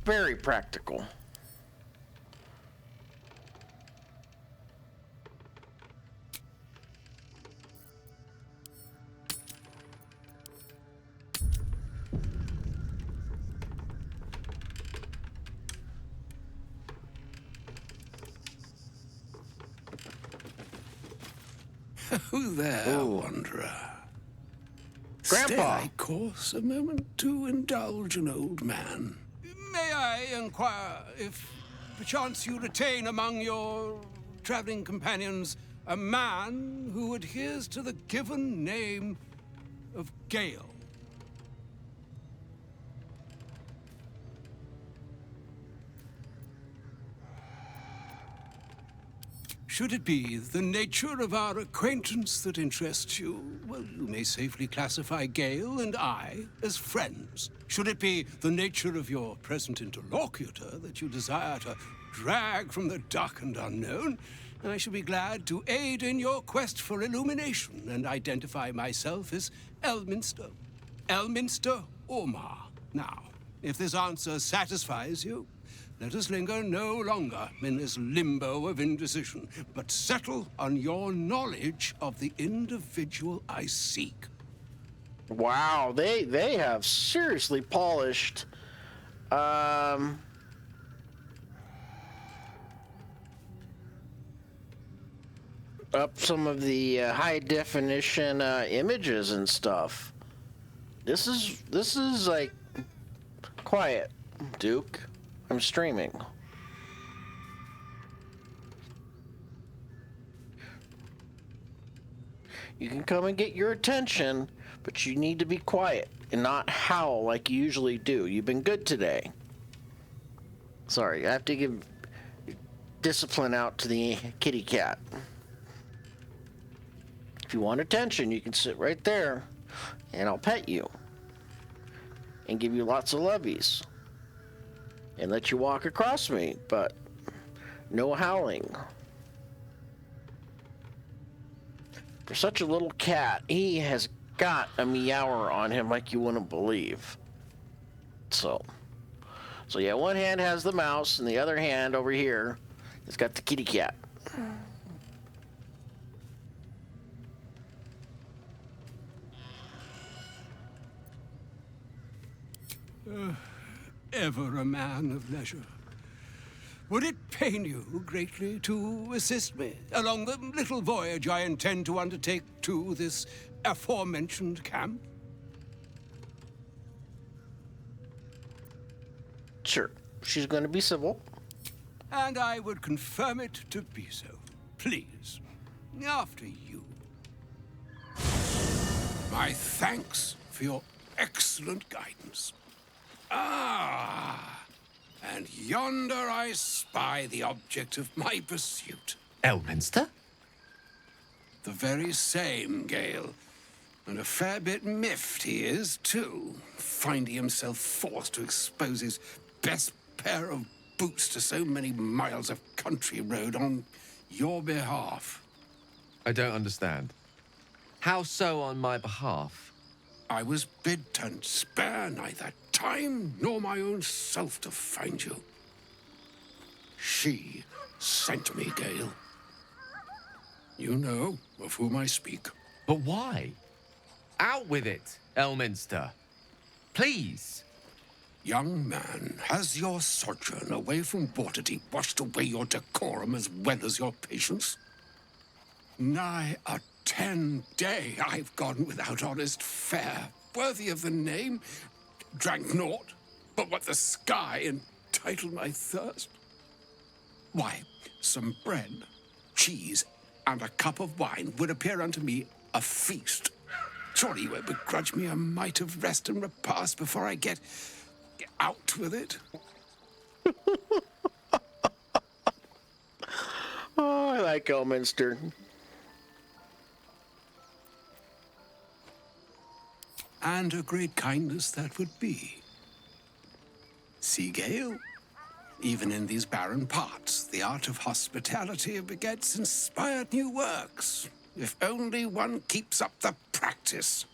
very practical. Who there, wanderer? Grandpa! Stay I course a moment to indulge an old man. May I inquire if perchance you retain among your traveling companions a man who adheres to the given name of Gale? Should it be the nature of our acquaintance that interests you, well, you may safely classify Gale and I as friends. Should it be the nature of your present interlocutor that you desire to drag from the dark and unknown, I shall be glad to aid in your quest for illumination and identify myself as Elminster. Elminster Ormar. Now, if this answer satisfies you, let us linger no longer in this limbo of indecision, but settle on your knowledge of the individual I seek. Wow, they have seriously polished up some of the high definition images and stuff. This is like quiet, Duke. I'm streaming. You can come and get your attention, but you need to be quiet and not howl like you usually do. You've been good today. Sorry, I have to give discipline out to the kitty cat. If you want attention, you can sit right there and I'll pet you and give you lots of lovies and let you walk across me, but no howling. For such a little cat, he has got a meower on him like you wouldn't believe. So yeah, one hand has the mouse and the other hand over here has got the kitty cat. Ever a man of leisure. Would it pain you greatly to assist me along the little voyage I intend to undertake to this aforementioned camp? Sure, she's going to be civil. And I would confirm it to be so. Please, after you. My thanks for your excellent guidance. Ah, and yonder I spy the object of my pursuit. Elminster? The very same, Gale. And a fair bit miffed he is, too, finding himself forced to expose his best pair of boots to so many miles of country road on your behalf. I don't understand. How so on my behalf? I was bid to spare neither time nor my own self to find you. She sent me, Gale. You know of whom I speak. But why? Out with it, Elminster. Please. Young man, has your sojourn away from Waterdeep washed away your decorum as well as your patience? Nigh a 10-day I've gone without honest fare, worthy of the name, drank naught but what the sky entitled my thirst. Why, some bread, cheese, and a cup of wine would appear unto me a feast. Surely you won't begrudge me a mite of rest and repast before I get out with it. Oh, I like Elminster. And a great kindness that would be. See, Gale? Even in these barren parts, the art of hospitality begets inspired new works. If only one keeps up the practice.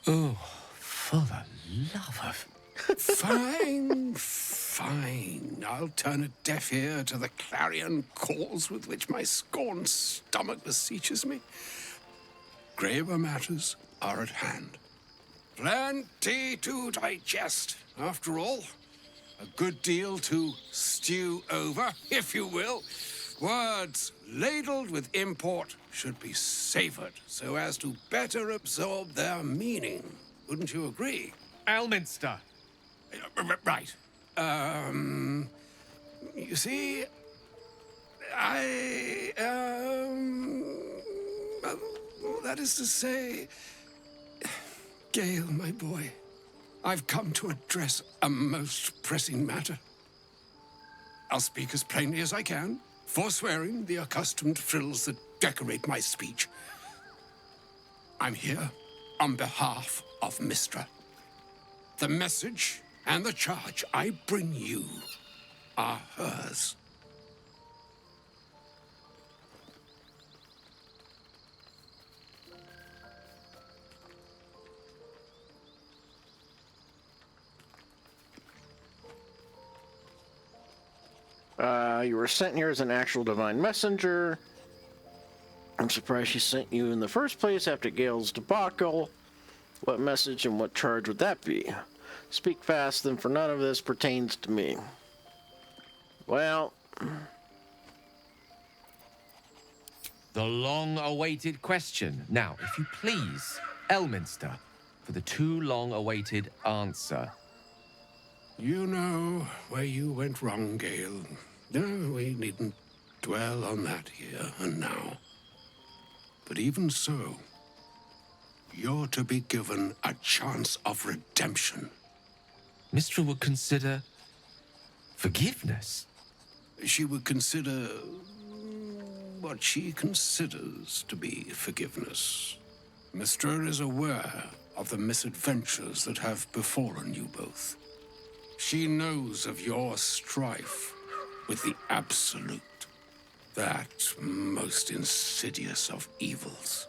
Oh, for the love of... Fine, fine. I'll turn a deaf ear to the clarion calls with which my scorned stomach beseeches me. Graver matters are at hand. Plenty to digest, after all. A good deal to stew over, if you will. Words ladled with import should be savored so as to better absorb their meaning. Wouldn't you agree? Elminster. Right. You see, that is to say, Gale, my boy, I've come to address a most pressing matter. I'll speak as plainly as I can, forswearing the accustomed frills that decorate my speech. I'm here on behalf of Mystra. The message and the charge I bring you are hers. You were sent here as an actual divine messenger. I'm surprised she sent you in the first place after Gale's debacle. What message and what charge would that be? Speak fast, then, for none of this pertains to me. Well... The long-awaited question. Now, if you please, Elminster, for the too long-awaited answer. You know where you went wrong, Gale. No, we needn't dwell on that here and now. But even so, you're to be given a chance of redemption. Mystra would consider forgiveness. She would consider what she considers to be forgiveness. Mystra is aware of the misadventures that have befallen you both. She knows of your strife with the Absolute, that most insidious of evils.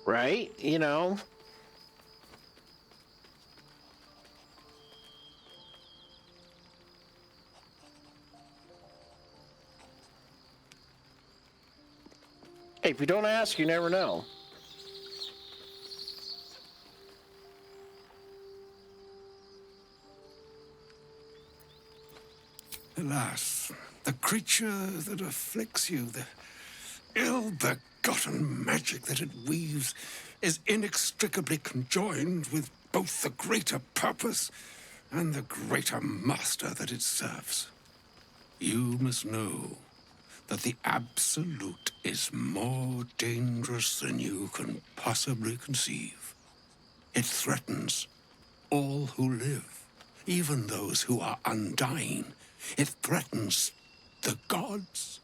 Right? You know? Hey, if you don't ask, you never know. Alas, the creature that afflicts you, the ill-begotten magic that it weaves, is inextricably conjoined with both the greater purpose and the greater master that it serves. You must know that the Absolute is more dangerous than you can possibly conceive. It threatens all who live, even those who are undying. It threatens the gods,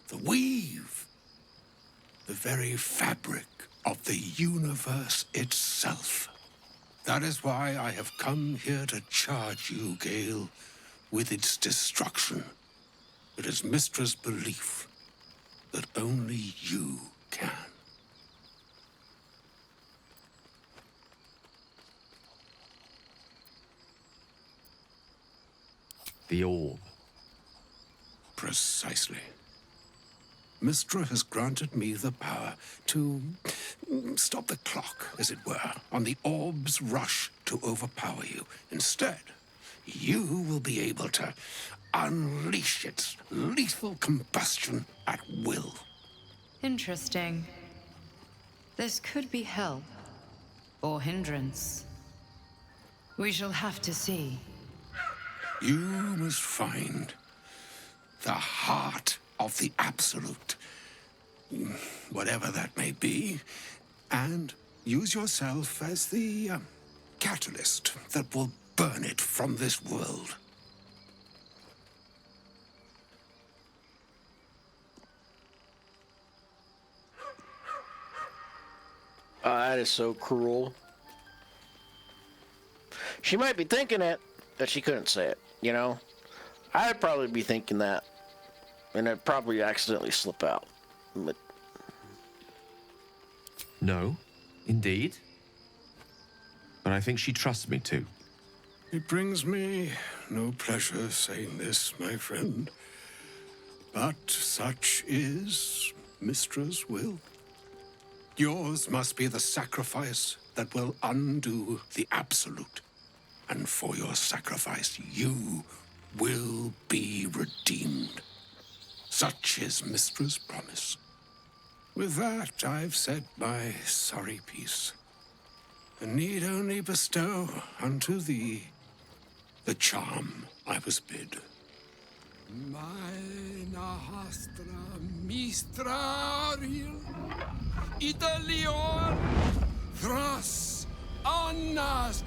the weave, the very fabric of the universe itself. That is why I have come here to charge you, Gale, with its destruction. It is Mystra's belief that only you can. The orb. Precisely. Mystra has granted me the power to stop the clock, as it were, on the orb's rush to overpower you. Instead, you will be able to unleash its lethal combustion at will. Interesting. This could be help, or hindrance. We shall have to see. You must find the heart of the Absolute, whatever that may be, and use yourself as the catalyst that will burn it from this world. That is so cruel. She might be thinking it, but she couldn't say it, you know? I'd probably be thinking that, and I'd probably accidentally slip out. But No, indeed. But I think she trusts me too. It brings me no pleasure saying this, my friend, but such is Mystra's will. Yours must be the sacrifice that will undo the Absolute. And for your sacrifice, you will be redeemed. Such is Mystra's promise. With that, I've said my sorry piece, and need only bestow unto thee the charm I was bid. Meine hastra mistraril, Italior, thras, annas,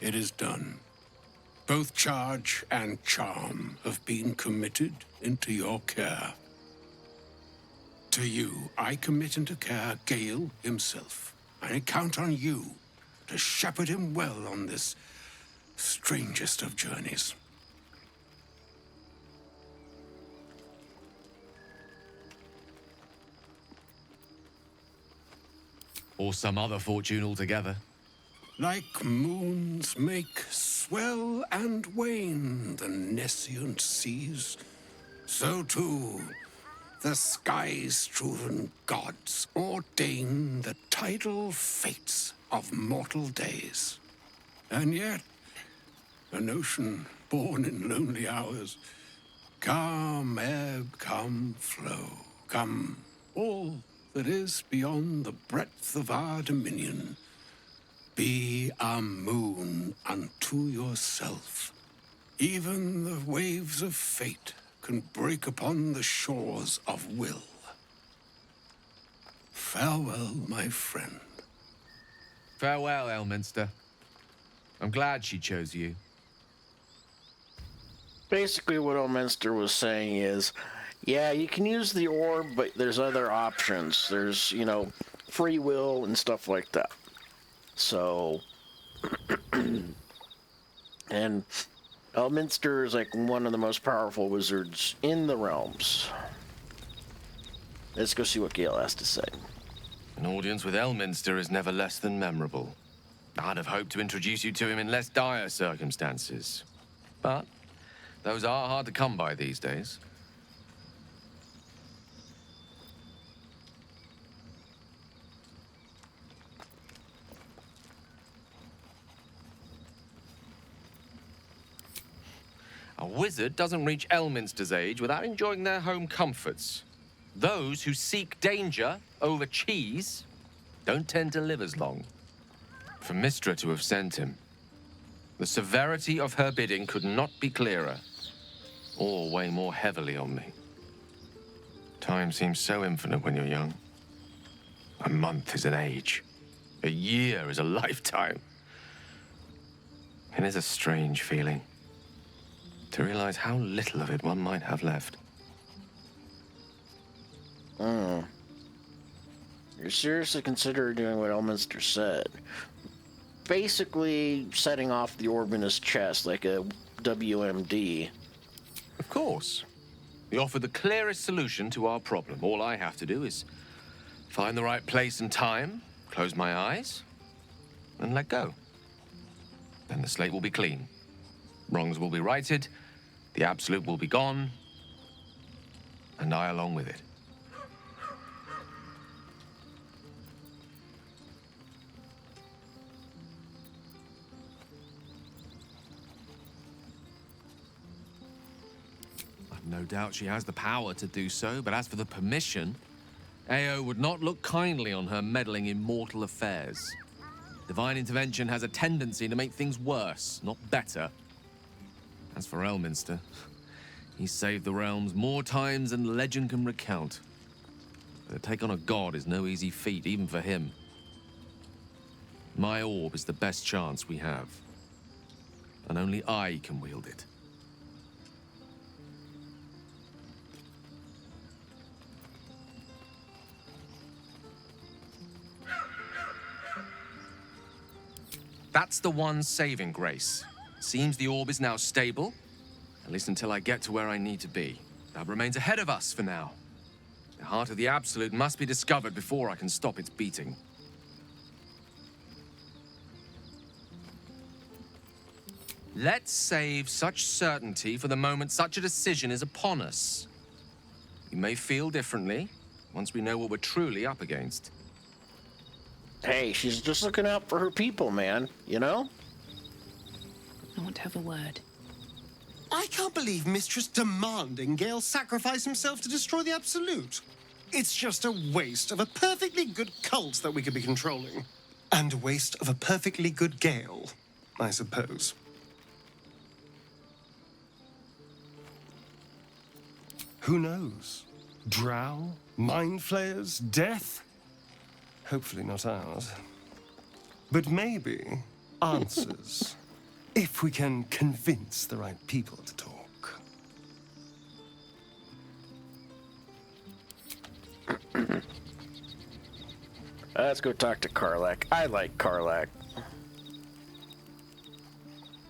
It is done. Both charge and charm have been committed into your care. To you, I commit into care Gale himself. I count on you to shepherd him well on this strangest of journeys. Or some other fortune altogether. Like moons make swell and wane the nescient seas, so too the skies-strewn gods ordain the tidal fates of mortal days. And yet, an ocean born in lonely hours, come ebb, come flow, come all that is beyond the breadth of our dominion. Be a moon unto yourself. Even the waves of fate can break upon the shores of will. Farewell, my friend. Farewell, Elminster. I'm glad she chose you. basically what Elminster was saying is, yeah, you can use the orb, but there's other options. There's, you know, free will and stuff like that. So, and Elminster is like one of the most powerful wizards in the realms. Let's go see what Gale has to say. An audience with Elminster is never less than memorable. I'd have hoped to introduce you to him in less dire circumstances. But those are hard to come by these days. A wizard doesn't reach Elminster's age without enjoying their home comforts. Those who seek danger over cheese don't tend to live as long. For Mystra to have sent him, the severity of her bidding could not be clearer, or weigh more heavily on me. Time seems so infinite when you're young. A month is an age. A year is a lifetime. It is a strange feeling to realize how little of it one might have left. You're seriously considering doing what Elminster said. Basically setting off the orb in his chest like a WMD. Of course. We offer the clearest solution to our problem. All I have to do is find the right place and time, close my eyes, and let go. Then the slate will be clean. Wrongs will be righted, the absolute will be gone, and I along with it. I've no doubt she has the power to do so, but as for the permission, Ao would not look kindly on her meddling in mortal affairs. Divine intervention has a tendency to make things worse, not better. As for Elminster, he saved the realms more times than legend can recount. But to take on a god is no easy feat, even for him. My orb is the best chance we have. And only I can wield it. That's the one saving grace. Seems the orb is now stable, at least until I get to where I need to be. That remains ahead of us for now. The heart of the Absolute must be discovered before I can stop its beating. Let's save such certainty for the moment such a decision is upon us. We may feel differently once we know what we're truly up against. Hey, she's just looking out for her people, man. You know? I want to have a word. I can't believe Mistress demanding Gale sacrifice himself to destroy the Absolute. It's just a waste of a perfectly good cult that we could be controlling. And a waste of a perfectly good Gale, I suppose. Who knows? Drow? Mind flayers? Death? Hopefully not ours. But maybe answers. If we can convince the right people to talk. Let's go talk to Karlach. I like Karlach.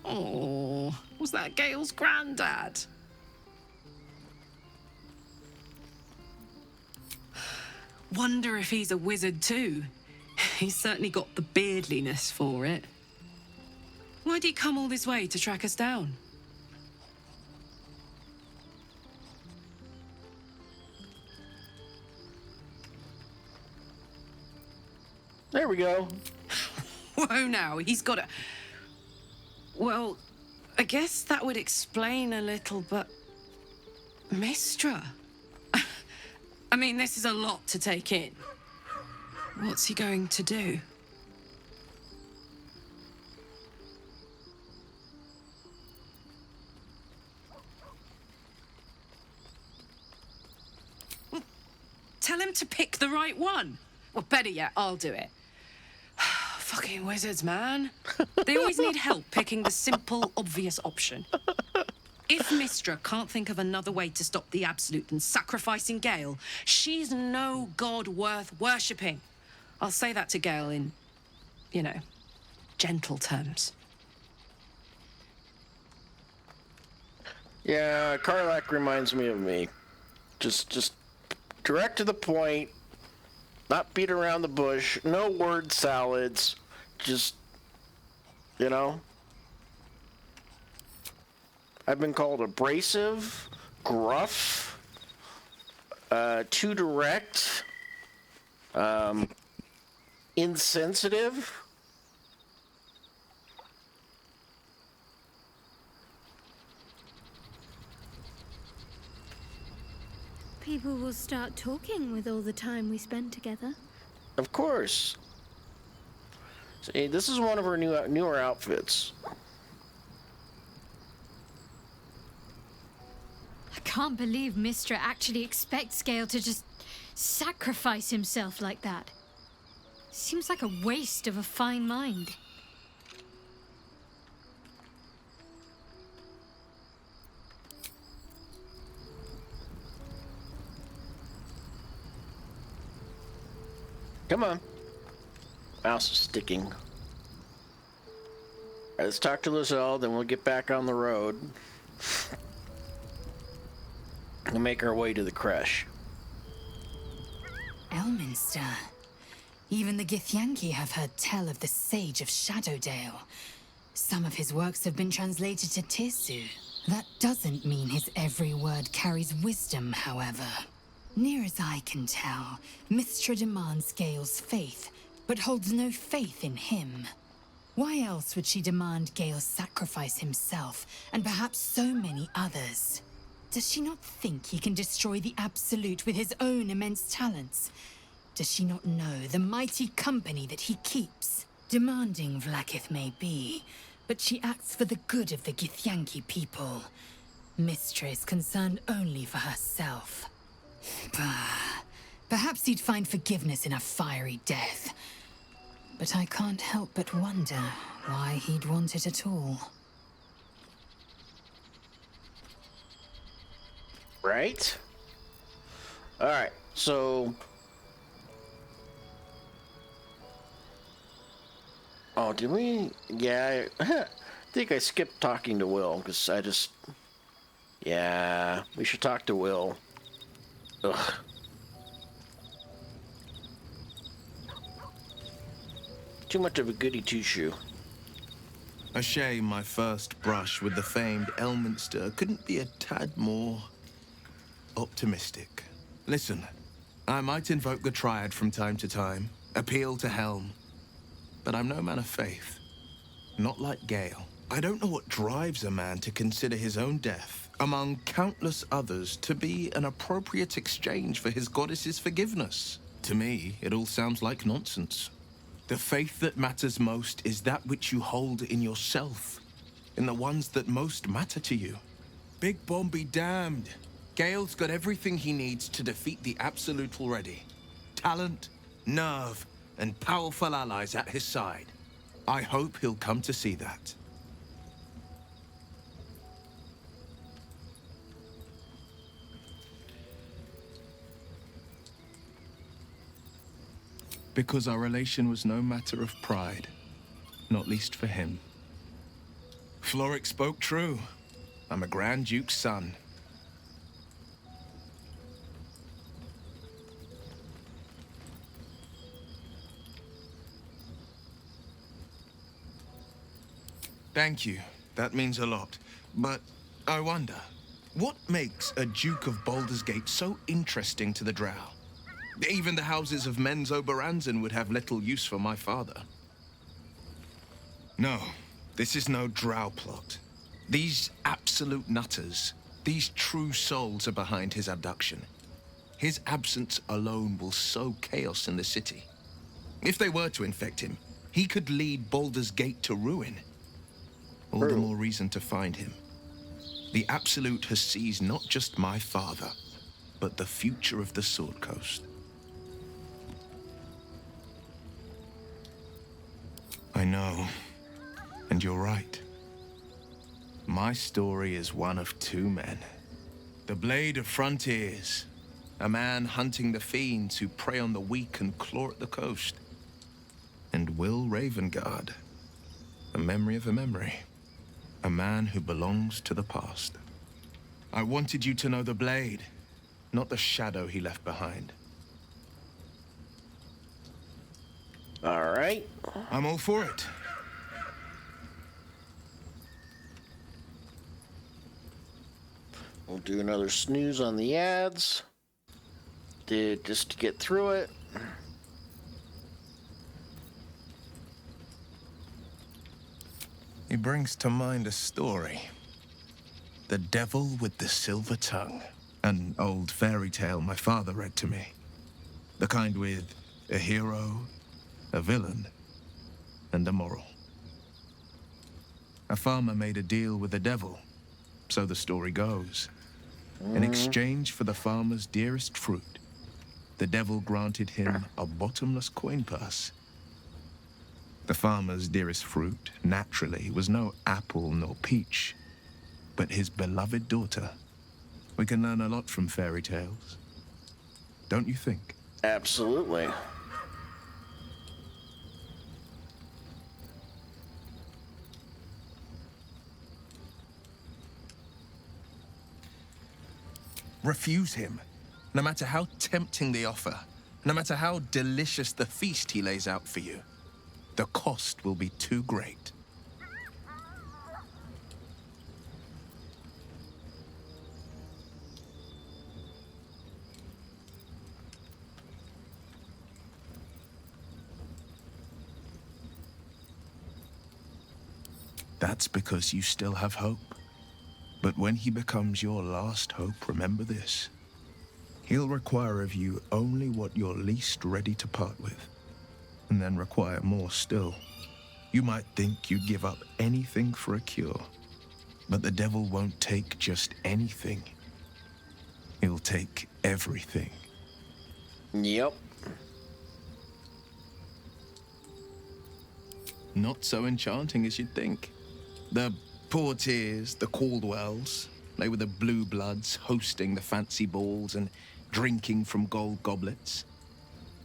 Oh, was that Gale's granddad? Wonder if he's a wizard too. He's certainly got the beardliness for it. Why'd he come all this way to track us down? There we go. Whoa now, he's got a... Well, I guess that would explain a little, but... Mistra? I mean, this is a lot to take in. What's he going to do? Well, tell him to pick the right one. Well, better yet, I'll do it. Fucking wizards, man. They always need help picking the simple, obvious option. If Mistra can't think of another way to stop the Absolute than sacrificing Gale, she's no god worth worshipping. I'll say that to Gale in, you know, gentle terms. Yeah, Karlach reminds me of me. Just direct to the point, not beat around the bush, no word salads, just, you know. I've been called abrasive, gruff, too direct, insensitive. People will start talking with all the time we spend together. Of course. See, this is one of her newer outfits. I can't believe Mistra actually expects Gale to just sacrifice himself like that. Seems like a waste of a fine mind. Come on. Mouse is sticking. All right, let's talk to Lizelle, then we'll get back on the road. We'll make our way to the Creche. Elminster. Even the Githyanki have heard tell of the Sage of Shadowdale. Some of his works have been translated to Tirsu. That doesn't mean his every word carries wisdom, however. Near as I can tell, Mistra demands Gale's faith, but holds no faith in him. Why else would she demand Gale sacrifice himself, and perhaps so many others? Does she not think he can destroy the Absolute with his own immense talents? Does she not know the mighty company that he keeps? Demanding Vlaakith may be, but she acts for the good of the Githyanki people. Mystra is concerned only for herself. Perhaps he'd find forgiveness in a fiery death. But I can't help but wonder why he'd want it at all. Right? Alright, so... Oh, did we... Yeah, I think I skipped talking to Will, because I just... Yeah, we should talk to Will. Ugh. Too much of a goody two-shoe. A shame my first brush with the famed Elminster couldn't be a tad more... optimistic. Listen, I might invoke the Triad from time to time, appeal to Helm, but I'm no man of faith. Not like Gale. I don't know what drives a man to consider his own death, among countless others, to be an appropriate exchange for his goddess's forgiveness. To me, it all sounds like nonsense. The faith that matters most is that which you hold in yourself, in the ones that most matter to you. Big Bomb be damned. Gale's got everything he needs to defeat the Absolute already. Talent, nerve, and powerful allies at his side. I hope he'll come to see that. Because our relation was no matter of pride, not least for him. Floric spoke true. I'm a Grand Duke's son. Thank you. That means a lot. But I wonder, what makes a Duke of Baldur's Gate so interesting to the Drow? Even the houses of Menzo Baranzan would have little use for my father. No, this is no Drow plot. These absolute nutters, these true souls are behind his abduction. His absence alone will sow chaos in the city. If they were to infect him, he could lead Baldur's Gate to ruin. All the more reason to find him. The Absolute has seized not just my father, but the future of the Sword Coast. I know, and you're right. My story is one of two men. The Blade of Frontiers, a man hunting the fiends who prey on the weak and claw at the coast. And Will Ravengard, a memory of a memory. A man who belongs to the past. I wanted you to know the Blade, not the shadow he left behind. All right. I'm all for it. We'll do another snooze on the ads. Just to get through it. He brings to mind a story. The Devil with the Silver Tongue. An old fairy tale my father read to me. The kind with a hero, a villain, and a moral. A farmer made a deal with the devil, so the story goes. In exchange for the farmer's dearest fruit, the devil granted him a bottomless coin purse. The farmer's dearest fruit, naturally, was no apple nor peach, but his beloved daughter. We can learn a lot from fairy tales. Don't you think? Absolutely. Refuse him, no matter how tempting the offer, no matter how delicious the feast he lays out for you. The cost will be too great. That's because you still have hope. But when he becomes your last hope, remember this. He'll require of you only what you're least ready to part with, and then require more still. You might think you'd give up anything for a cure, but the devil won't take just anything. He'll take everything. Yep. Not so enchanting as you'd think. The Portiers, the Caldwells, they were the blue bloods hosting the fancy balls and drinking from gold goblets.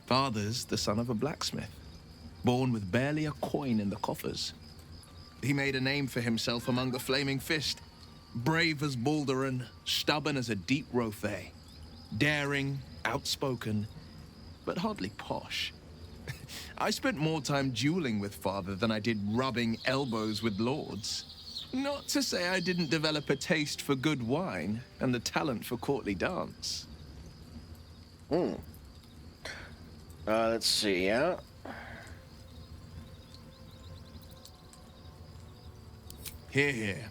Father's the son of a blacksmith, born with barely a coin in the coffers. He made a name for himself among the Flaming Fist, brave as Baldur and stubborn as a deep Rothay, daring, outspoken, but hardly posh. I spent more time dueling with Father than I did rubbing elbows with lords. Not to say I didn't develop a taste for good wine and the talent for courtly dance. Let's see, yeah. Hear, hear.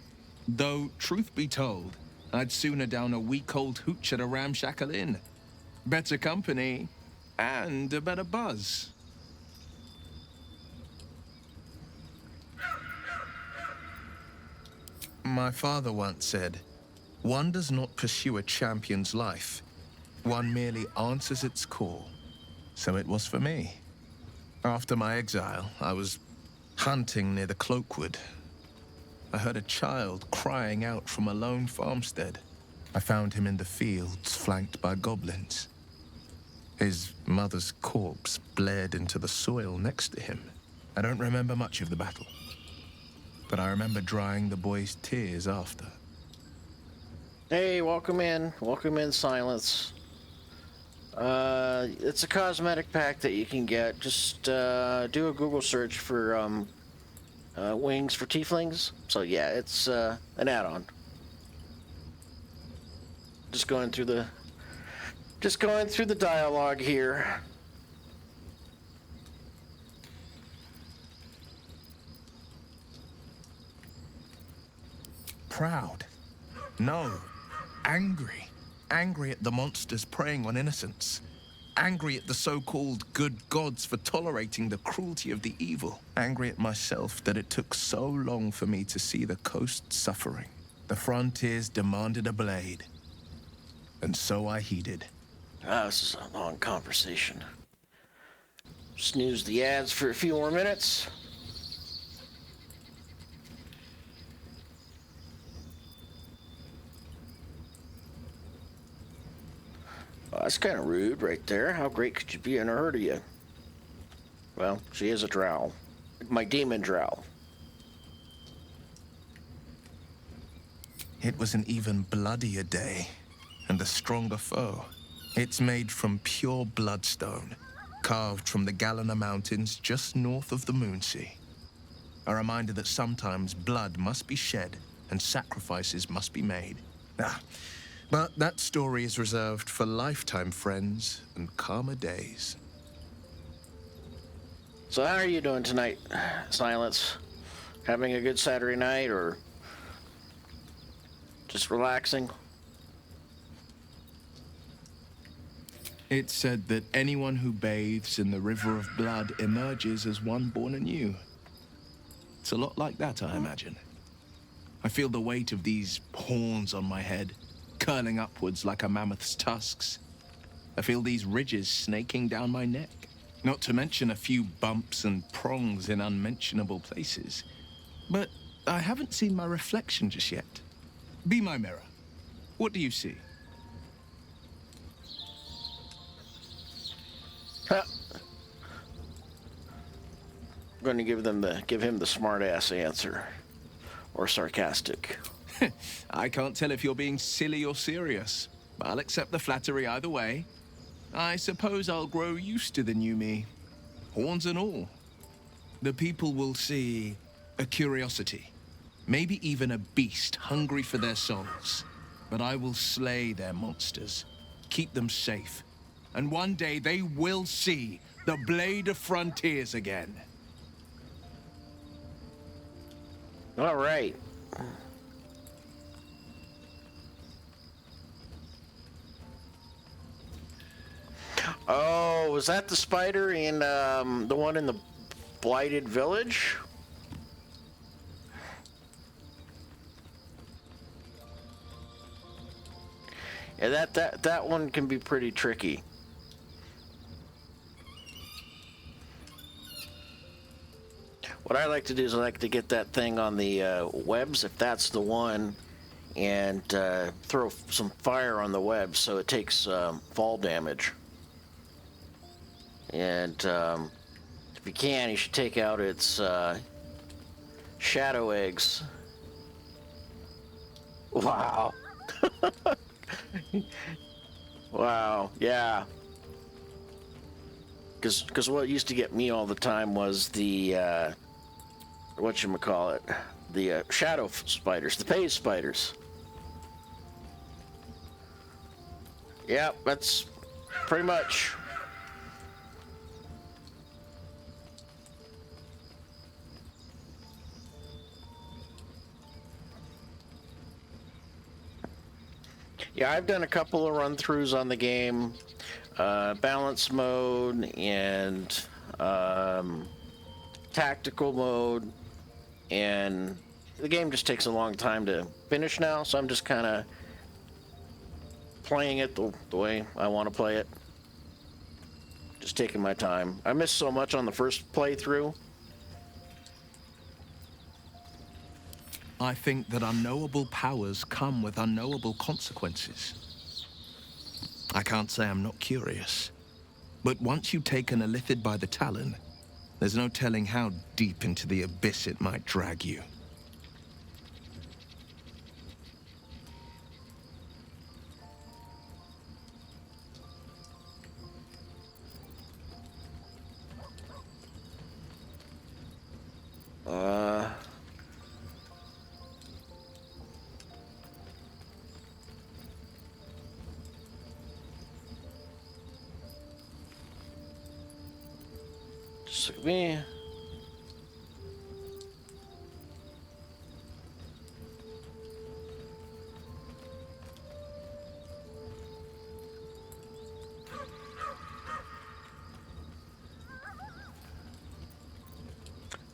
Though, truth be told, I'd sooner down a week-old hooch at a ramshackle inn. Better company, and a better buzz. My father once said, one does not pursue a champion's life. One merely answers its call. So it was for me. After my exile, I was hunting near the Cloakwood. I heard a child crying out from a lone farmstead. I found him in the fields, flanked by goblins. His mother's corpse bled into the soil next to him. I don't remember much of the battle, but I remember drying the boy's tears after. Hey, welcome in. Welcome in, Silence. It's a cosmetic pack that you can get. Just do a Google search for wings for tieflings. So yeah, it's an add-on. Just going through the dialogue here. Proud. No. Angry. Angry at the monsters preying on innocents. Angry at the so-called good gods for tolerating the cruelty of the evil. Angry at myself that it took so long for me to see the coast suffering. The frontiers demanded a blade. And so I heeded. This is a long conversation. Snooze the ads for a few more minutes. Oh, that's kind of rude right there. How great could you be in a herd of you? Well, she is a drow. My demon drow. It was an even bloodier day, and a stronger foe. It's made from pure bloodstone, carved from the Galena Mountains just north of the Moonsea. A reminder that sometimes blood must be shed and sacrifices must be made. But that story is reserved for lifetime friends and calmer days. So how are you doing tonight, Silence? Having a good Saturday night, or just relaxing? It's said that anyone who bathes in the river of blood emerges as one born anew. It's a lot like that, I imagine. I feel the weight of these horns on my head, curling upwards like a mammoth's tusks. I feel these ridges snaking down my neck, not to mention a few bumps and prongs in unmentionable places. But I haven't seen my reflection just yet. Be my mirror. What do you see? I'm going to give him the smart-ass answer, or sarcastic. I can't tell if you're being silly or serious. I'll accept the flattery either way. I suppose I'll grow used to the new me, horns and all. The people will see a curiosity, maybe even a beast hungry for their souls. But I will slay their monsters, keep them safe, and one day they will see the Blade of Frontiers again. All right. Oh, was that the spider in the one in the blighted village? Yeah, that one can be pretty tricky. What I like to do is I like to get that thing on the webs, if that's the one, and throw some fire on the web so it takes fall damage. And if you can, you should take out its shadow eggs. Wow. Wow, yeah. Because what used to get me all the time was the whatchamacallit, the shadow spiders, the phase spiders. Yep, that's pretty much. Yeah, I've done a couple of run-throughs on the game, balance mode and tactical mode, and the game just takes a long time to finish now, so I'm just kind of playing it the way I want to play it. Just taking my time. I missed so much on the first playthrough. I think that unknowable powers come with unknowable consequences. I can't say I'm not curious, but once you've taken a lithid by the talon, there's no telling how deep into the abyss it might drag you. Just me.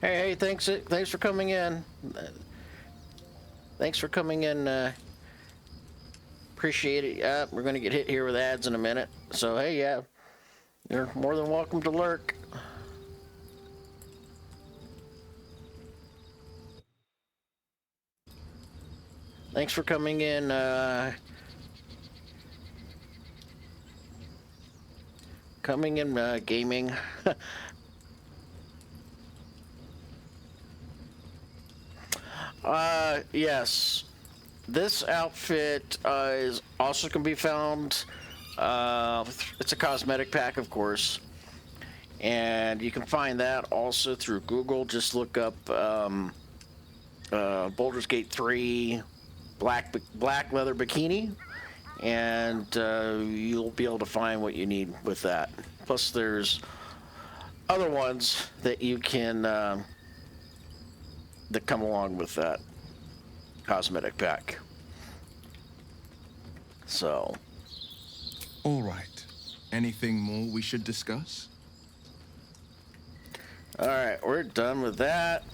Hey, thanks for coming in. Thanks for coming in. Appreciate it. Yeah, we're gonna get hit here with ads in a minute. So hey, yeah, you're more than welcome to lurk. Thanks for coming in. Gaming. Yes. This outfit is also can be found. It's a cosmetic pack, of course, and you can find that also through Google. Just look up Baldur's Gate 3 black leather bikini, and you'll be able to find what you need with that. Plus, there's other ones that you can that come along with that cosmetic pack. So, all right. Anything more we should discuss? All right, we're done with that.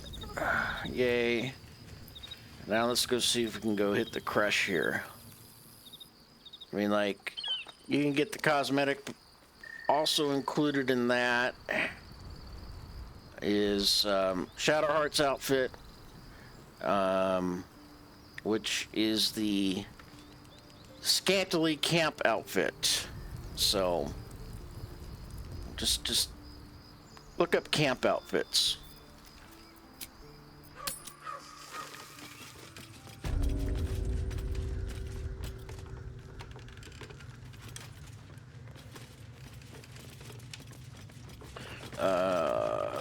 Yay. Now let's go see if we can go hit the Creche here. I mean, like, you can get the cosmetic. Also included in that is Shadowheart's outfit, which is the scantily camp outfit. So just look up camp outfits.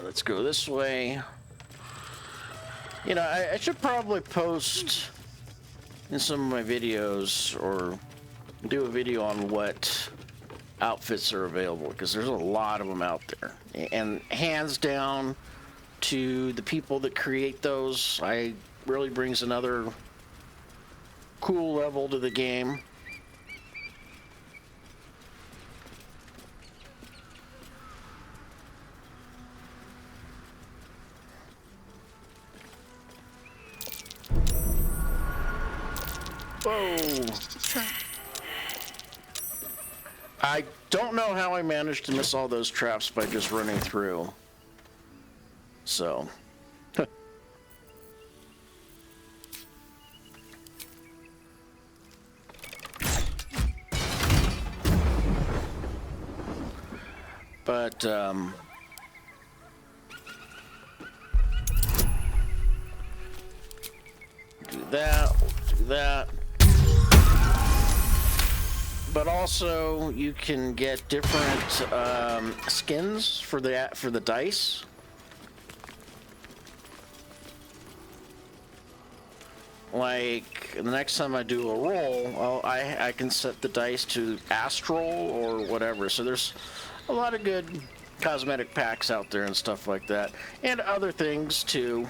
Let's go this way. You know, I should probably post in some of my videos or do a video on what outfits are available, because there's a lot of them out there. And hands down to the people that create those, really brings another cool level to the game. Whoa. I don't know how I managed to miss all those traps by just running through. So. But, do that. But also, you can get different skins for the dice. Like the next time I do a roll, I can set the dice to astral or whatever. So there's a lot of good cosmetic packs out there and stuff like that, and other things too.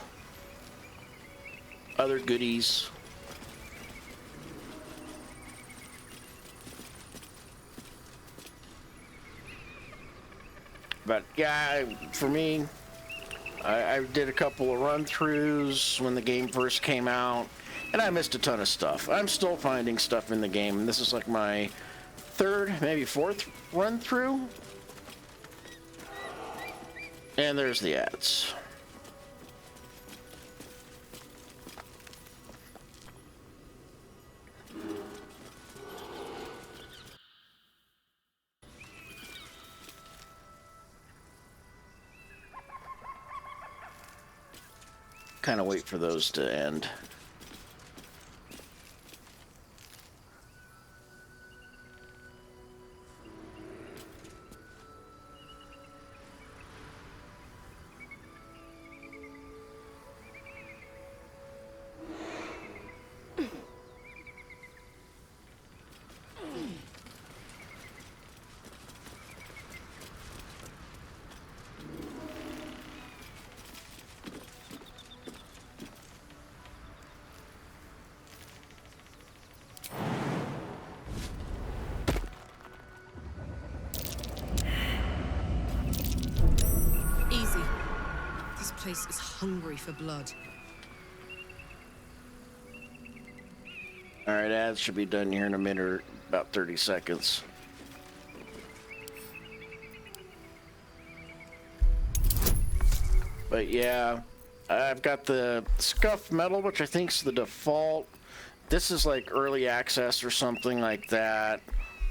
Other goodies. But yeah, for me, I did a couple of run-throughs when the game first came out, and I missed a ton of stuff. I'm still finding stuff in the game, and this is like my third, maybe fourth run-through. And there's the ads. Kind of wait for those to end. Place is hungry for blood. Alright, ads should be done here in a minute, or about 30 seconds. But yeah, I've got the scuff metal, which I think is the default. This is like early access or something like that.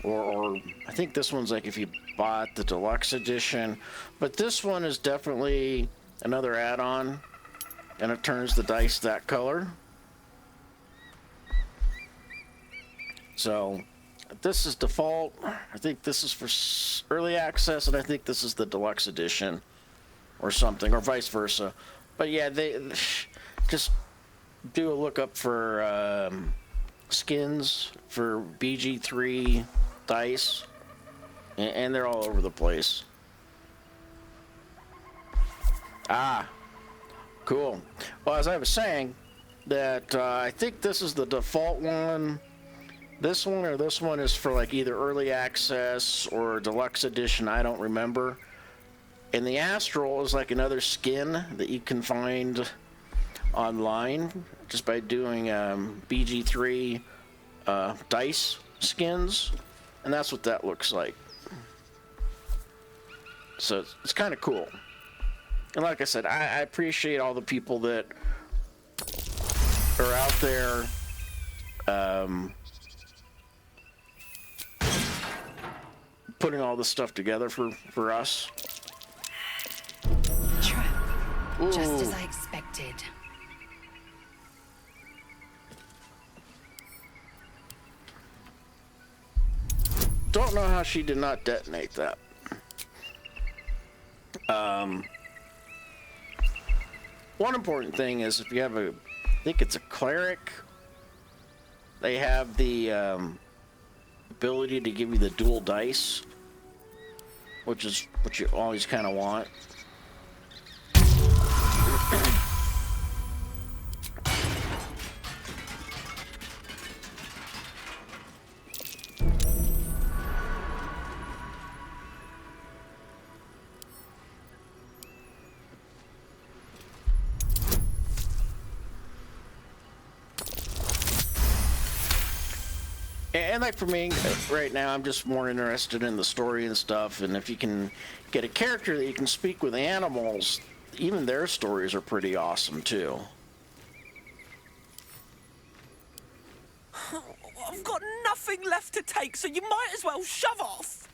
Or I think this one's like if you bought the deluxe edition. But this one is definitely another add-on, and it turns the dice that color. So this is default. I think this is for early access, and I think this is the deluxe edition or something, or vice versa. But yeah, they just do a lookup for skins for BG3 dice, and they're all over the place. Ah, cool. Well, as I was saying, that I think this is the default one. This one or this one is for like either early access or deluxe edition. I don't remember. And the Astral is like another skin that you can find online just by doing BG3 dice skins. And that's what that looks like. So it's kind of cool. And like I said, I appreciate all the people that are out there putting all this stuff together for us. Trap. Ooh. Just as I expected. Don't know how she did not detonate that. One important thing is if you have I think it's a cleric, they have the ability to give you the dual dice, which is what you always kind of want. And like for me, right now, I'm just more interested in the story and stuff. And if you can get a character that you can speak with animals, even their stories are pretty awesome too. I've got nothing left to take, so you might as well shove off.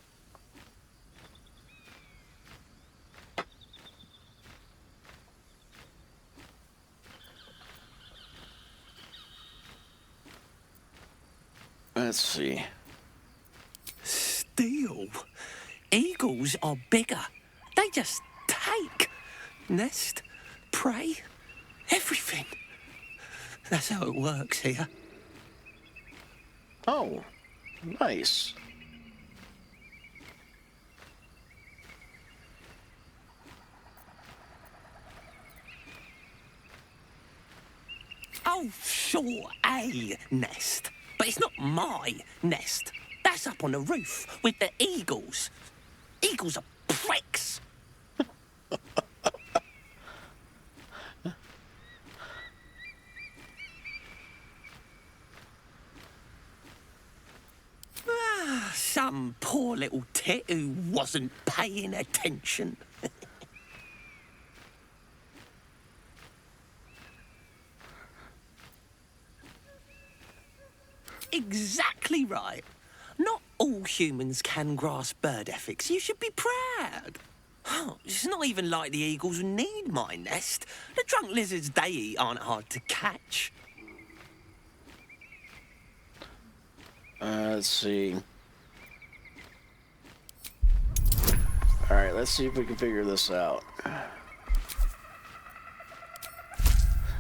Let's see. Steal? Eagles are bigger. They just take. Nest, prey, everything. That's how it works here. Oh, nice. Oh, sure, a nest. But it's not my nest. That's up on the roof with the eagles. Eagles are pricks. Some poor little tit who wasn't paying attention. Exactly right. Not all humans can grasp bird ethics. You should be proud. It's not even like the eagles need my nest. The drunk lizards they eat aren't hard to catch. Let's see. All right, let's see if we can figure this out.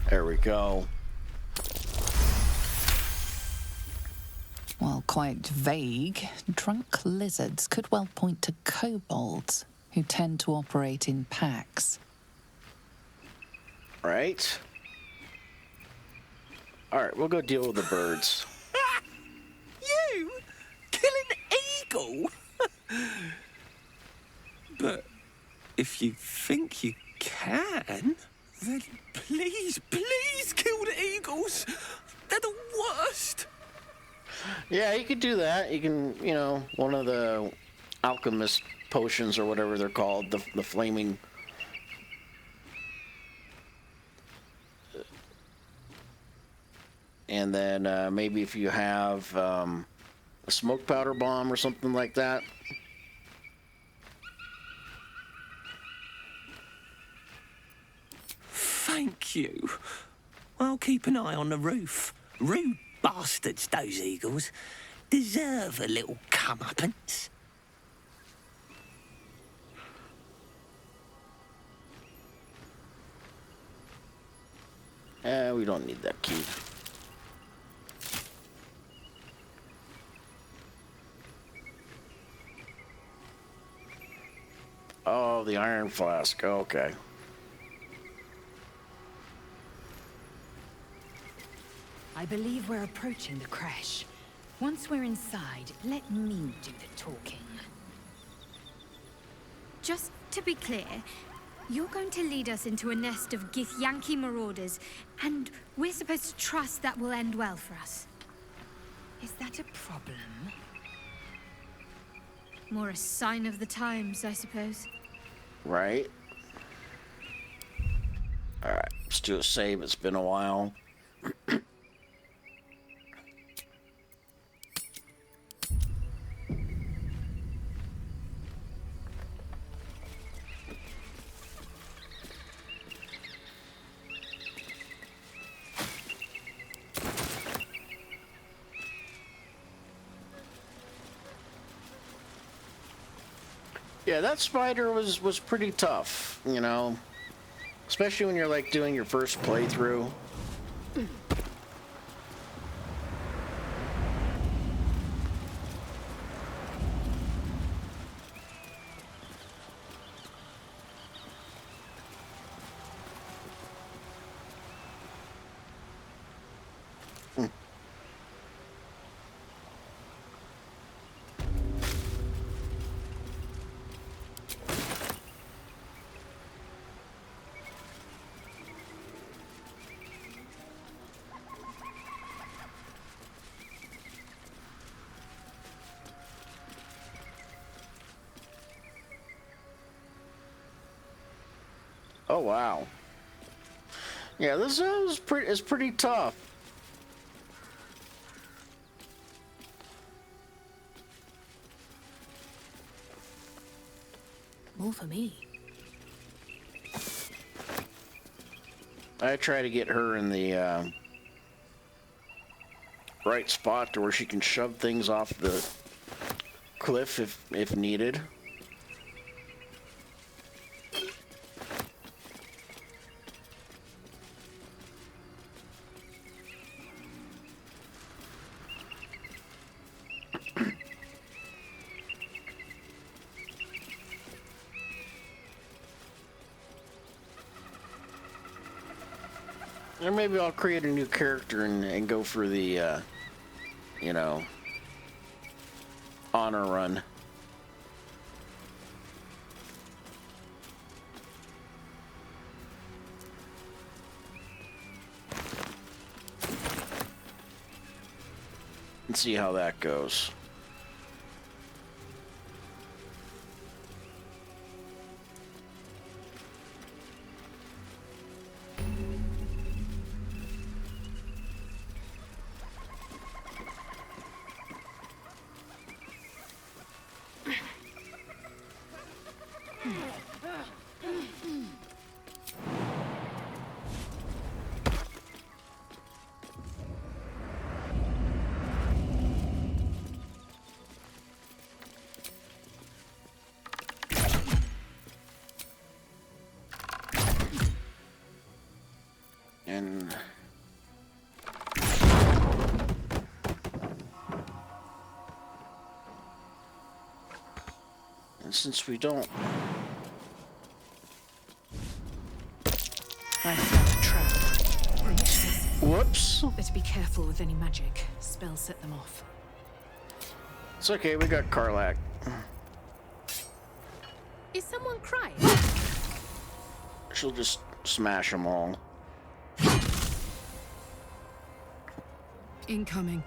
There we go. While quite vague, drunk lizards could well point to kobolds, who tend to operate in packs. Right. All right, we'll go deal with the birds. You? Kill an eagle? But if you think you can, then please, please kill the eagles. They're the worst. Yeah, you could do that. You can, you know, one of the alchemist potions or whatever they're called, the flaming... And then maybe if you have a smoke powder bomb or something like that. Thank you. I'll keep an eye on the roof. Rude bastards, those eagles. Deserve a little comeuppance. We don't need that key. Oh, the iron flask. Okay. I believe we're approaching the Creche. Once we're inside, let me do the talking. Just to be clear, you're going to lead us into a nest of Githyanki marauders, and we're supposed to trust that will end well for us. Is that a problem? More a sign of the times, I suppose. Right. Alright, let's do a save. It's been a while. Yeah, that spider was pretty tough, you know, especially when you're like doing your first playthrough. Oh, wow. Yeah, this is pretty tough. More for me. I try to get her in the right spot to where she can shove things off the cliff if needed. Or maybe I'll create a new character and go for the, you know, honor run. And see how that goes. And since we don't... I found a trap. Whoops. Better be careful with any magic. Spells set them off. It's okay, we got Karlach. Is someone crying? She'll just smash them all. Incoming.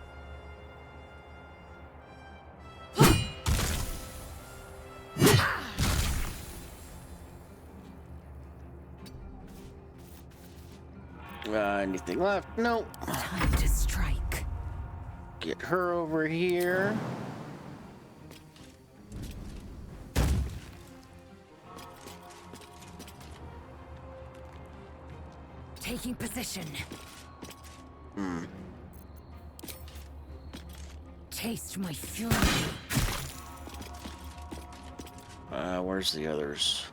Anything left? Nope. Time to strike. Get her over here. Taking position. Taste my fury. Where's the others?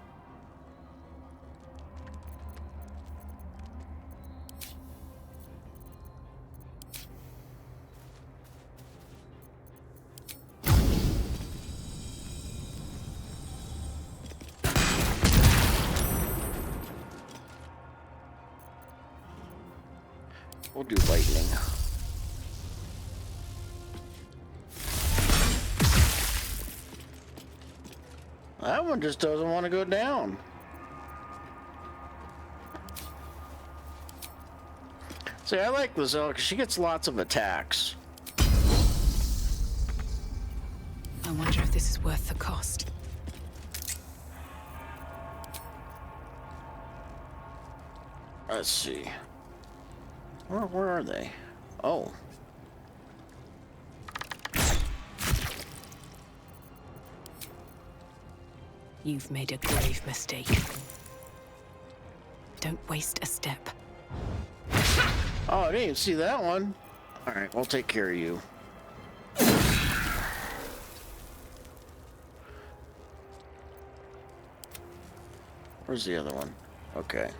We'll do lightning. That one just doesn't want to go down. See, I like Lizelle because she gets lots of attacks. I wonder if this is worth the cost. Let's see. Where are they? Oh. You've made a grave mistake. Don't waste a step. Oh, I didn't even see that one. All right, we'll take care of you. Where's the other one? Okay.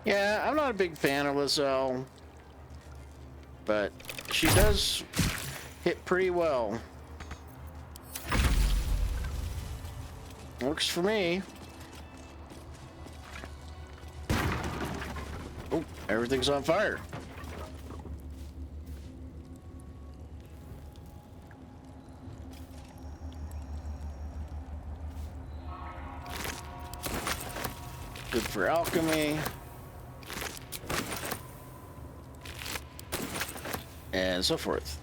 Yeah, I'm not a big fan of Lizelle, but she does hit pretty well. Works for me. Oh, everything's on fire. Good for alchemy. And so forth.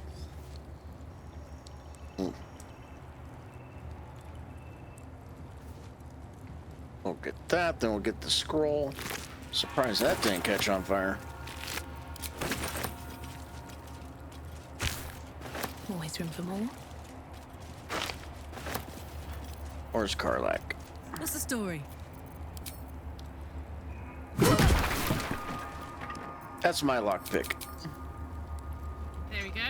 We'll get that, then we'll get the scroll. Surprised that didn't catch on fire. Always room for more. Where's Karlak? What's the story? That's my lockpick. There we go.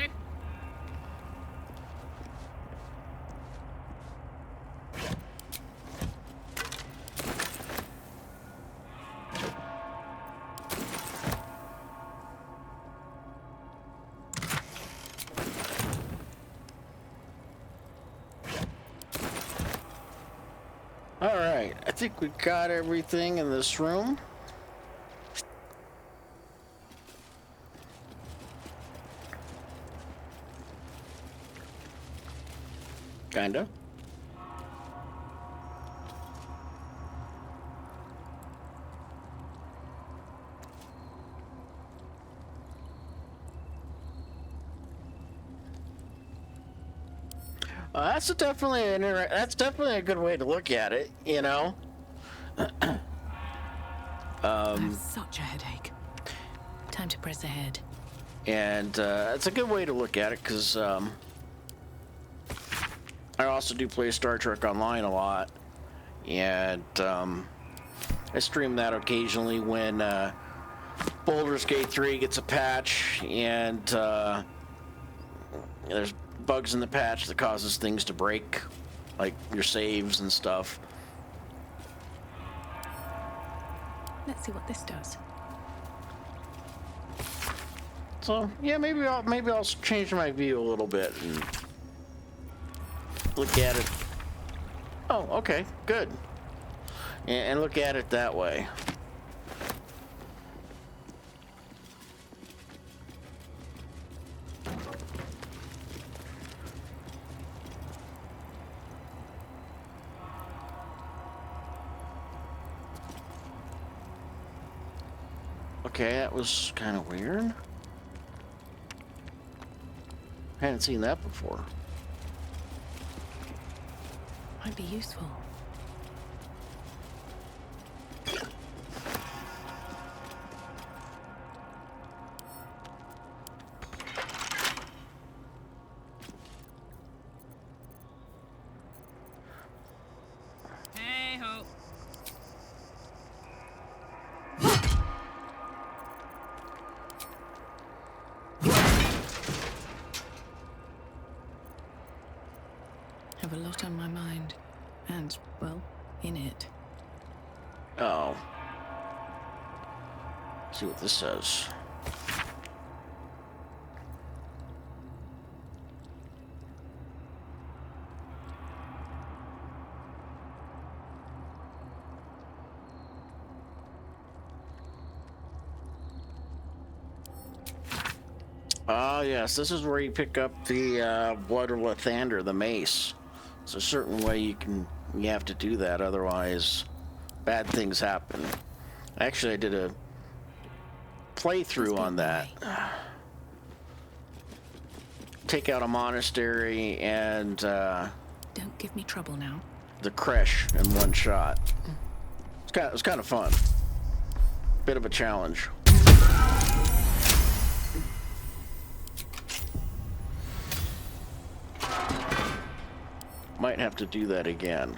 Alright, I think we got everything in this room. Kinda. That's definitely a good way to look at it, you know. I have such a headache. Time to press ahead. And it's a good way to look at it because I also do play Star Trek Online a lot, and I stream that occasionally when Baldur's Gate 3 gets a patch, and there's bugs in the patch that causes things to break, like your saves and stuff. Let's see what this does. So yeah, maybe I'll change my view a little bit and look at it. Oh, okay, good. And look at it that way. Okay, that was kind of weird. Hadn't seen that before. Might be useful. Hey ho. Have a lot on my mind. And, well, in it. Oh. See what this says. Oh, yes, this is where you pick up the Blood of Lathander, the mace. There's a certain way you have to do that, otherwise bad things happen. Actually, I did a playthrough on that. Take out a monastery and Don't give me trouble now. the Creche in one shot. It was kind of fun. Bit of a challenge. Might have to do that again.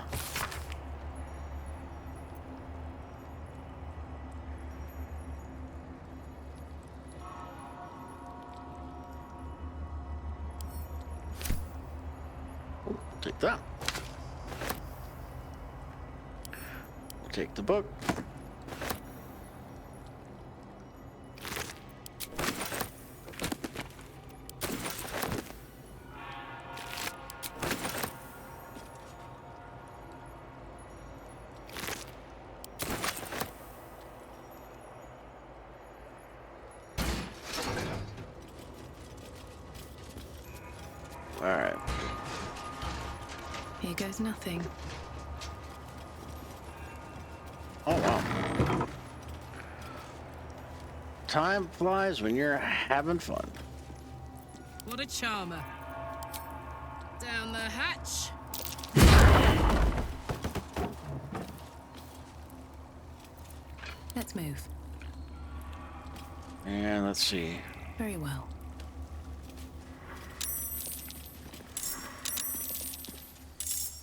Ooh, take that. Take the book. Alright. Here goes nothing. Oh, wow. Time flies when you're having fun. What a charmer. Down the hatch. Let's move. And let's see. Very well.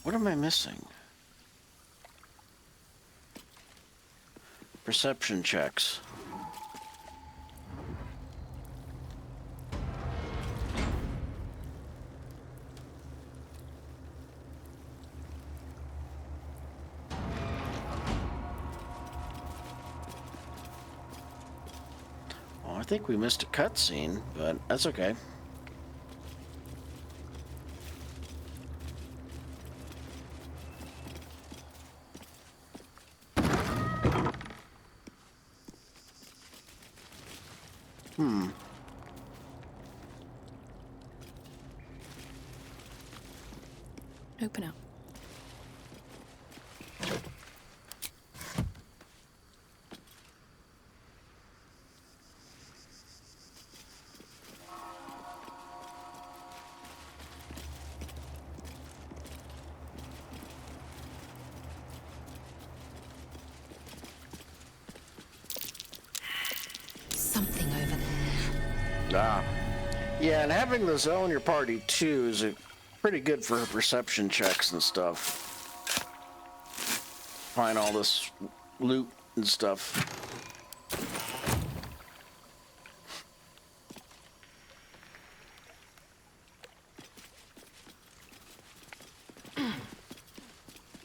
What am I missing? Perception checks. Well, I think we missed a cutscene, but that's okay. Open up. Something over there. Ah. Yeah, and having the Zell in your party too is pretty good for perception checks and stuff. Find all this loot and stuff.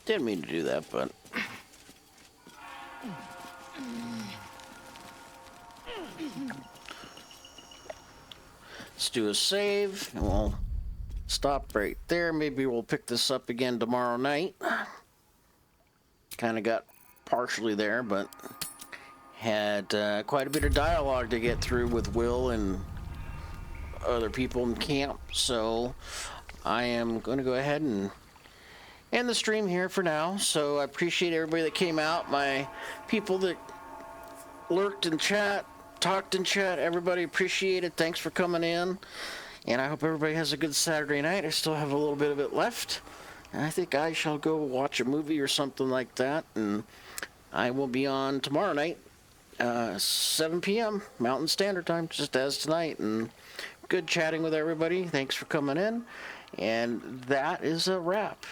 Didn't mean to do that, but... Let's do a save, and we'll stop right there. Maybe we'll pick this up again tomorrow night. Kind of got partially there, but had quite a bit of dialogue to get through with Will and other people in camp. So I am going to go ahead and end the stream here for now. So I appreciate everybody that came out, my people that lurked in chat, talked in chat. Everybody appreciate it. Thanks for coming in. And I hope everybody has a good Saturday night. I still have a little bit of it left. And I think I shall go watch a movie or something like that. And I will be on tomorrow night, 7 p.m. Mountain Standard Time, just as tonight. And good chatting with everybody. Thanks for coming in. And that is a wrap.